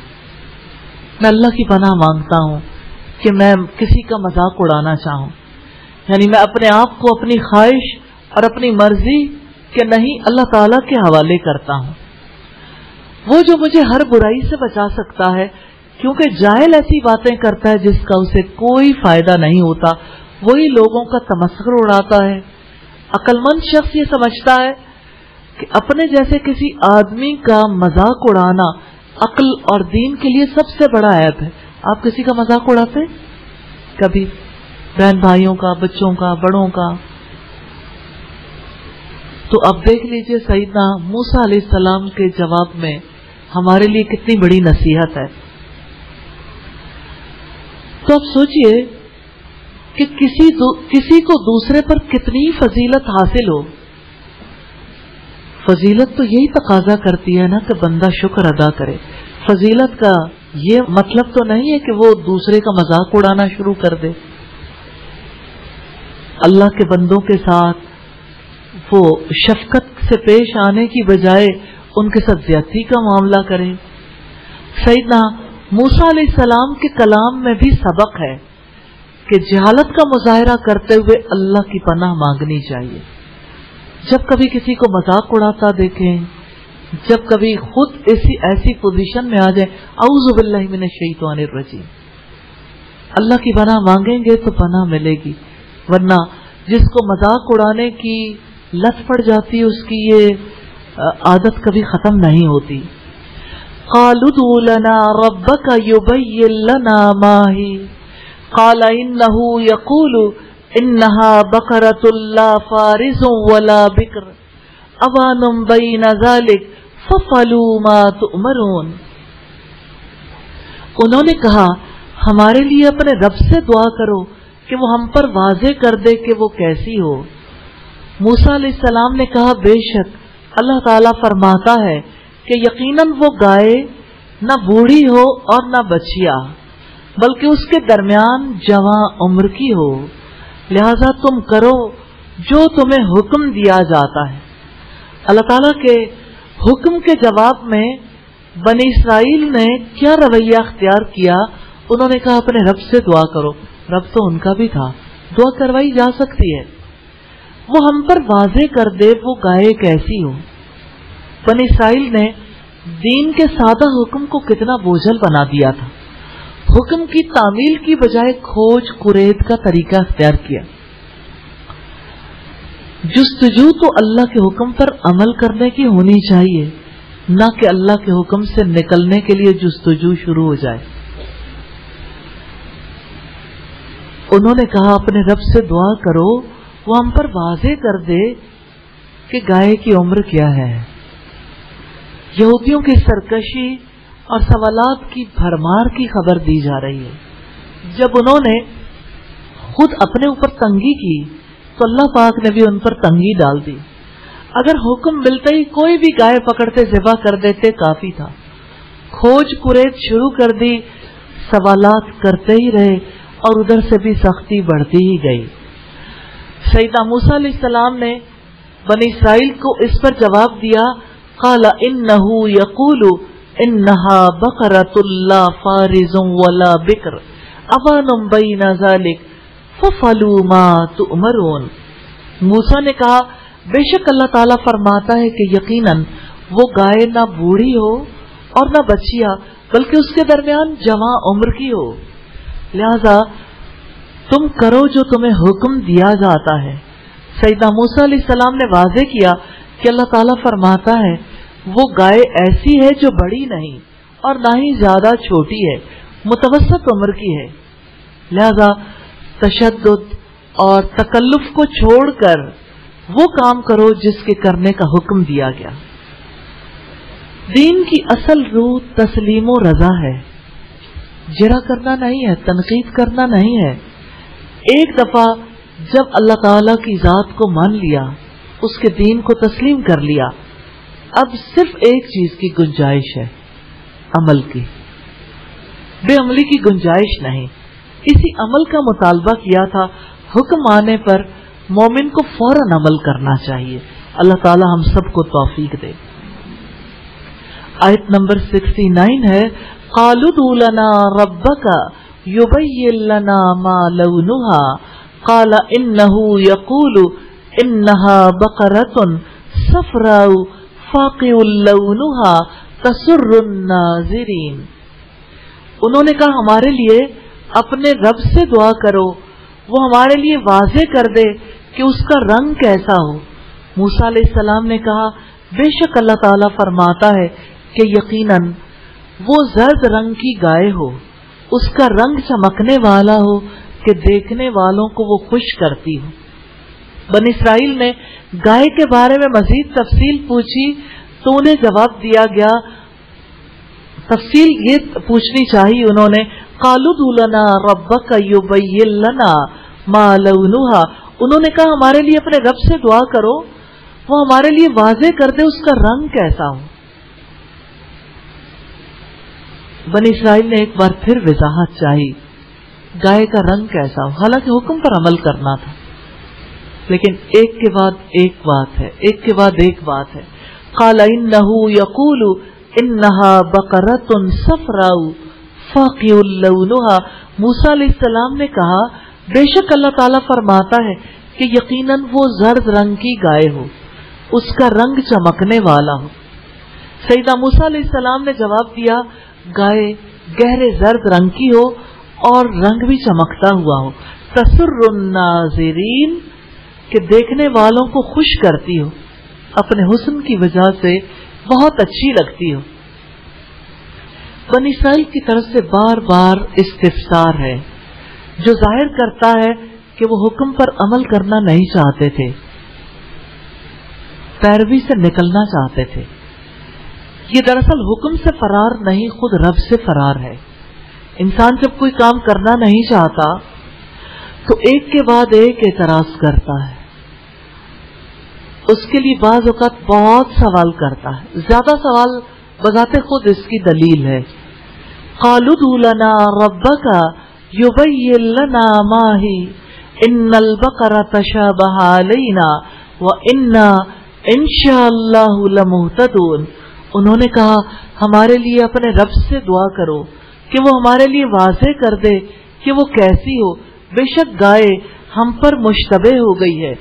میں اللہ کی پناہ مانگتا ہوں کہ میں کسی کا مذاق اڑانا چاہوں، یعنی میں اپنے آپ کو اپنی خواہش اور اپنی مرضی کہ نہیں اللہ تعالیٰ کے حوالے کرتا ہوں، وہ جو مجھے ہر برائی سے بچا سکتا ہے، کیونکہ جاہل ایسی باتیں کرتا ہے جس کا اسے کوئی فائدہ نہیں ہوتا، وہی لوگوں کا تمسخر اڑاتا ہے۔ عقل مند شخص یہ سمجھتا ہے کہ اپنے جیسے کسی آدمی کا مذاق اڑانا عقل اور دین کے لیے سب سے بڑا عیب ہے۔ آپ کسی کا مذاق اڑاتے ہیں کبھی؟ بہن بھائیوں کا، بچوں کا، بڑوں کا؟ تو اب دیکھ لیجئے سیدنا موسیٰ علیہ السلام کے جواب میں ہمارے لیے کتنی بڑی نصیحت ہے۔ تو اب سوچئے کہ کسی کو دوسرے پر کتنی فضیلت حاصل ہو۔ فضیلت تو یہی تقاضا کرتی ہے نا کہ بندہ شکر ادا کرے۔ فضیلت کا یہ مطلب تو نہیں ہے کہ وہ دوسرے کا مذاق اڑانا شروع کر دے، اللہ کے بندوں کے ساتھ وہ شفقت سے پیش آنے کی بجائے ان کے ساتھ زیادتی کا معاملہ کرے۔ سیدنا موسیٰ علیہ السلام کے کلام میں بھی سبق ہے کہ جہالت کا مظاہرہ کرتے ہوئے اللہ کی پناہ مانگنی چاہیے۔ جب کبھی کسی کو مذاق اڑاتا دیکھیں، جب کبھی خود ایسی پوزیشن میں آ جائیں، اعوذ باللہ من الشیطان الرجیم، اللہ کی پناہ مانگیں گے تو پناہ ملے گی، ورنہ جس کو مذاق اڑانے کی لت پڑ جاتی ہے اس کی یہ عادت کبھی ختم نہیں ہوتی۔ قالوا ادع لنا ربک یبین لنا ما ہی قال انه يقول انها بقرة لا فارض ولا بکر اوان بین ذلک ففعلوا ما تؤمرون۔ انہوں نے کہا ہمارے لیے اپنے رب سے دعا کرو کہ وہ ہم پر واضح کر دے کہ وہ کیسی ہو۔ موسیٰ علیہ السلام نے کہا بے شک اللہ تعالیٰ فرماتا ہے کہ یقیناً وہ گائے نہ بوڑھی ہو اور نہ بچیا، بلکہ اس کے درمیان جواں عمر کی ہو، لہذا تم کرو جو تمہیں حکم دیا جاتا ہے۔ اللہ تعالیٰ کے حکم کے جواب میں بنی اسرائیل نے کیا رویہ اختیار کیا؟ انہوں نے کہا اپنے رب سے دعا کرو۔ رب تو ان کا بھی تھا، دعا کروائی جا سکتی ہے، وہ ہم پر واضح کر دے وہ گائے کیسی ہو۔ بنی اسرائیل نے دین کے سادہ حکم کو کتنا بوجھل بنا دیا تھا، حکم کی تعمیل کی بجائے کھوج کرید کا طریقہ اختیار کیا۔ جستجو تو اللہ کے حکم پر عمل کرنے کی ہونی چاہیے، نہ کہ اللہ کے حکم سے نکلنے کے لیے جستجو شروع ہو جائے۔ انہوں نے کہا اپنے رب سے دعا کرو وہ ہم پر واضح کر دے کہ گائے کی عمر کیا ہے۔ یہودیوں کی سرکشی اور سوالات کی بھرمار کی خبر دی جا رہی ہے۔ جب انہوں نے خود اپنے اوپر تنگی کی تو اللہ پاک نے بھی ان پر تنگی ڈال دی۔ اگر حکم ملتے ہی کوئی بھی گائے پکڑتے ذبح کر دیتے کافی تھا، کھوج کرید شروع کر دی، سوالات کرتے ہی رہے اور ادھر سے بھی سختی بڑھتی ہی گئی۔ سیدنا موسیٰ علیہ السلام نے بنی اسرائیل کو اس پر جواب دیا، قال انہ یقول انہا بقرۃ لا فارض ولا بکر اوان بین ذلک ففعلوا ما تؤمرون۔ موسیٰ نے کہا بے شک اللہ تعالیٰ فرماتا ہے کہ یقیناً وہ گائے نہ بوڑھی ہو اور نہ بچیا، بلکہ اس کے درمیان جواں عمر کی ہو، لہذا تم کرو جو تمہیں حکم دیا جاتا ہے۔ سیدنا موسیٰ علیہ السلام نے واضح کیا کہ اللہ تعالیٰ فرماتا ہے وہ گائے ایسی ہے جو بڑی نہیں اور نہ ہی زیادہ چھوٹی ہے، متوسط عمر کی ہے، لہذا تشدد اور تکلف کو چھوڑ کر وہ کام کرو جس کے کرنے کا حکم دیا گیا۔ دین کی اصل روح تسلیم و رضا ہے، جرا کرنا نہیں ہے، تنقید کرنا نہیں ہے۔ ایک دفعہ جب اللہ تعالی کی ذات کو مان لیا، اس کے دین کو تسلیم کر لیا، اب صرف ایک چیز کی گنجائش ہے، عمل کی، بے عملی کی گنجائش نہیں۔ اسی عمل کا مطالبہ کیا تھا، حکم آنے پر مومن کو فوراً عمل کرنا چاہیے۔ اللہ تعالی ہم سب کو توفیق دے۔ آیت نمبر 69 ہے، قالوا ادع لنا ربك يبين لنا ما لونها قال انه يقول انها بقرة صفراء فاقع لونها تسر الناظرین۔ انہوں نے کہا ہمارے لیے اپنے رب سے دعا کرو، وہ ہمارے لیے واضح کر دے کہ اس کا رنگ کیسا ہو۔ موسیٰ علیہ السلام نے کہا بے شک اللہ تعالیٰ فرماتا ہے کہ یقیناً وہ زرد رنگ کی گائے ہو، اس کا رنگ چمکنے والا ہو کہ دیکھنے والوں کو وہ خوش کرتی ہو۔ بنی اسرائیل نے گائے کے بارے میں مزید تفصیل پوچھی تو انہیں جواب دیا گیا، تفصیل یہ پوچھنی چاہیے انہوں نے، قالوا ادع لنا ربک یبین لنا ما لونها، انہوں نے کہا ہمارے لیے اپنے رب سے دعا کرو، وہ ہمارے لیے واضح کر دے اس کا رنگ کیسا ہو۔ بنی اسرائیل نے ایک بار پھر وضاحت چاہی، گائے کا رنگ کیسا ہو، حالانکہ حکم پر عمل کرنا تھا، لیکن ایک کے بعد ایک بات ہے، ایک کے بعد ایک بات ہے۔ قال انہ یقول انها بقرۃ صفراء فاقع لونها، موسیٰ علیہ السلام نے کہا بے شک اللہ تعالیٰ فرماتا ہے کہ یقیناً وہ زرد رنگ کی گائے ہو، اس کا رنگ چمکنے والا ہو۔ سیدنا موسیٰ علیہ السلام نے جواب دیا گائے گہرے زرد رنگ کی ہو اور رنگ بھی چمکتا ہوا ہو، تسر الناظرین، کہ دیکھنے والوں کو خوش کرتی ہو، اپنے حسن کی وجہ سے بہت اچھی لگتی ہو۔ بنی اسرائیل کی طرف سے بار بار استفسار ہے جو ظاہر کرتا ہے کہ وہ حکم پر عمل کرنا نہیں چاہتے تھے، پیروی سے نکلنا چاہتے تھے۔ یہ دراصل حکم سے فرار نہیں، خود رب سے فرار ہے۔ انسان جب کوئی کام کرنا نہیں چاہتا تو ایک کے بعد ایک اعتراض کرتا ہے، اس کے لیے بعض اوقات بہت سوال کرتا ہے، زیادہ سوال بذات خود اس کی دلیل ہے۔ قالوا ادع لنا ربک یبین لنا ما ہی ان البقرہ تشابہ علینا وانا انشاء اللہ لمہتدون۔ انہوں نے کہا ہمارے لیے اپنے رب سے دعا کرو کہ وہ ہمارے لیے واضح کر دے کہ وہ کیسی ہو، بے شک گائے ہم پر مشتبہ ہو گئی ہے،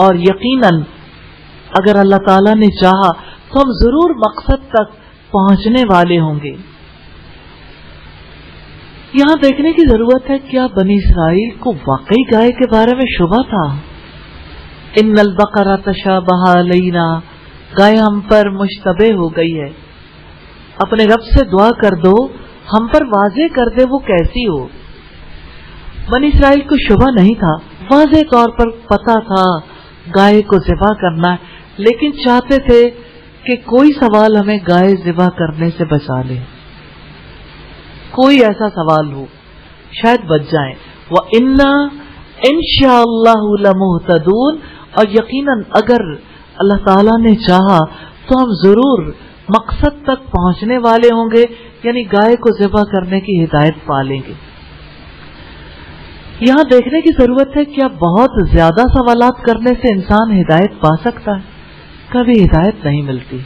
اور یقیناً اگر اللہ تعالیٰ نے چاہا تو ہم ضرور مقصد تک پہنچنے والے ہوں گے۔ یہاں دیکھنے کی ضرورت ہے کیا بنی اسرائیل کو واقعی گائے کے بارے میں شبہ تھا؟ ان البقرہ تشابہ علینا، گائے ہم پر مشتبہ ہو گئی ہے، اپنے رب سے دعا کر دو ہم پر واضح کر دے وہ کیسی ہو۔ بنی اسرائیل کو شبہ نہیں تھا، واضح طور پر پتا تھا گائے کو ذبح کرنا ہے، لیکن چاہتے تھے کہ کوئی سوال ہمیں گائے ذبح کرنے سے بچا لے، کوئی ایسا سوال ہو شاید بچ جائیں۔ وَإِنَّا إِنشَاءَ اللَّهُ لَمُهْتَدُونَ، اور یقیناً اگر اللہ تعالیٰ نے چاہا تو ہم ضرور مقصد تک پہنچنے والے ہوں گے، یعنی گائے کو ذبح کرنے کی ہدایت پا لیں گے۔ یہاں دیکھنے کی ضرورت ہے کیا بہت زیادہ سوالات کرنے سے انسان ہدایت پا سکتا ہے؟ کبھی ہدایت نہیں ملتی۔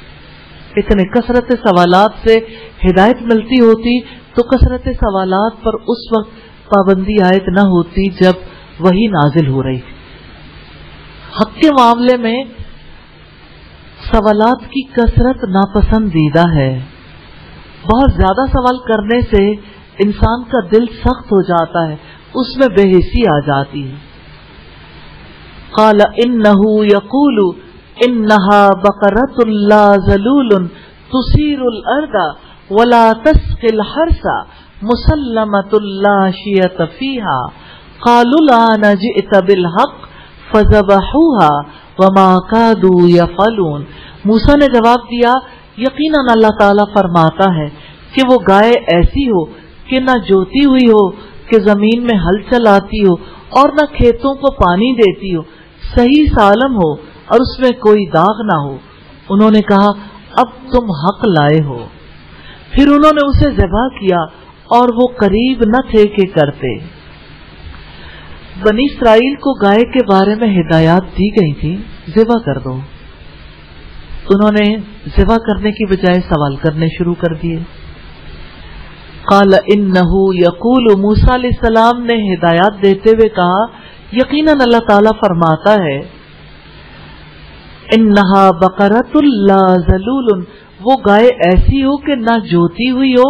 اتنے کثرت سوالات سے ہدایت ملتی ہوتی تو کثرت سوالات پر اس وقت پابندی عائد نہ ہوتی جب وحی نازل ہو رہی تھی۔ حق کے معاملے میں سوالات کی کثرت ناپسندیدہ ہے۔ بہت زیادہ سوال کرنے سے انسان کا دل سخت ہو جاتا ہے، اس میں بے حسی آ جاتی ہے۔ قال انه يقول انها بقرة لا ذلول تثير الارض ولا تسقي الحرث مسلمة لا شية فيها قالوا الآن جئت بالحق فذبحوها وما كادوا يفعلون۔ موسیٰ نے جواب دیا یقیناً اللہ تعالیٰ فرماتا ہے کہ وہ گائے ایسی ہو کہ نہ جوتی ہوئی ہو کہ زمین میں ہل چلاتی ہو اور نہ کھیتوں کو پانی دیتی ہو، صحیح سالم ہو اور اس میں کوئی داغ نہ ہو۔ انہوں نے کہا اب تم حق لائے ہو۔ پھر انہوں نے اسے ذبح کیا اور وہ قریب نہ تھے کہ کرتے۔ بنی اسرائیل کو گائے کے بارے میں ہدایات دی گئی تھی، ذبح کر دو۔ انہوں نے ذبح کرنے کی بجائے سوال کرنے شروع کر دیے۔ قال انه یقول، موسیٰ علیہ السلام نے ہدایات دیتے ہوئے کہا یقیناً اللہ تعالیٰ فرماتا ہے انها بقرۃ لا ذلول، وہ گائے ایسی ہو کہ نہ جوتی ہوئی ہو،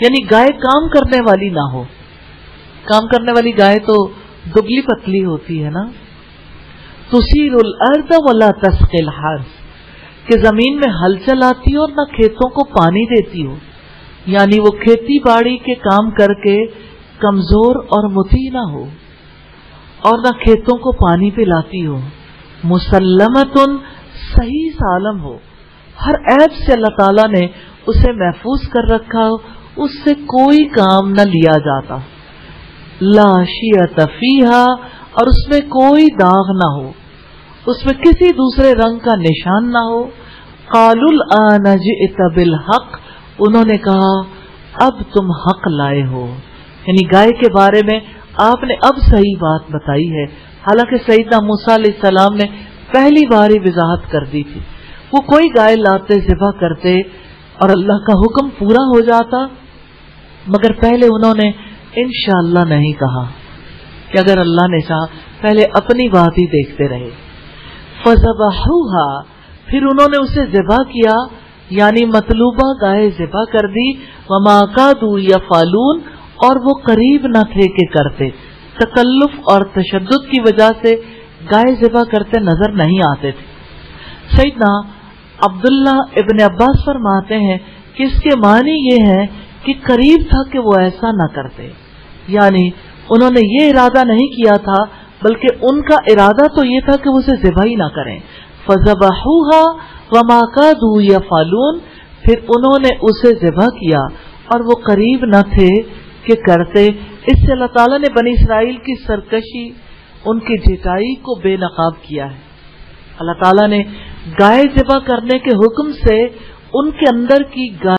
یعنی گائے کام کرنے والی نہ ہو۔ کام کرنے والی گائے تو دبلی پتلی ہوتی ہے نا۔ تثیر الارض ولا تسقی الحرث، کہ زمین میں ہل چلاتی ہو اور نہ کھیتوں کو پانی دیتی ہو، یعنی وہ کھیتی باڑی کے کام کر کے کمزور اور مطیع نہ ہو اور نہ کھیتوں کو پانی پلاتی ہو۔ مسلمتن، صحیح سالم ہو، ہر عیب سے اللہ تعالیٰ نے اسے محفوظ کر رکھا ہو، اس سے کوئی کام نہ لیا جاتا۔ لا شیۃ فیہا، اور اس میں کوئی داغ نہ ہو، اس میں کسی دوسرے رنگ کا نشان نہ ہو۔ قالوا الآن جئت بالحق، انہوں نے کہا اب تم حق لائے ہو، یعنی گائے کے بارے میں آپ نے اب صحیح بات بتائی ہے، حالانکہ سیدنا موسیٰ علیہ السلام نے پہلی بار ہی وضاحت کر دی تھی۔ وہ کوئی گائے لاتے، ذبح کرتے اور اللہ کا حکم پورا ہو جاتا، مگر پہلے انہوں نے انشاءاللہ نہیں کہا کہ اگر اللہ نے چاہا، پہلے اپنی بات ہی دیکھتے رہے۔ فذبحوها، پھر انہوں نے اسے ذبح کیا، یعنی مطلوبہ گائے ذبح کر دی۔ وما کادوا یفعلون، اور وہ قریب نہ تھے کہ کرتے۔ تکلف اور تشدد کی وجہ سے گائے ذبح کرتے نظر نہیں آتے تھے۔ سیدنا عبداللہ ابن عباس فرماتے ہیں کہ اس کے معنی یہ ہے کہ قریب تھا کہ وہ ایسا نہ کرتے، یعنی انہوں نے یہ ارادہ نہیں کیا تھا، بلکہ ان کا ارادہ تو یہ تھا کہ وہ اسے ذبح ہی نہ کریں۔ فذبحوها وما كادوا يفعلون، پھر انہوں نے اسے ذبح کیا اور وہ قریب نہ تھے کہ کرتے۔ اس سے اللہ تعالیٰ نے بنی اسرائیل کی سرکشی، ان کی جھٹائی کو بے نقاب کیا ہے۔ اللہ تعالیٰ نے گائے ذبح کرنے کے حکم سے ان کے اندر کی گائے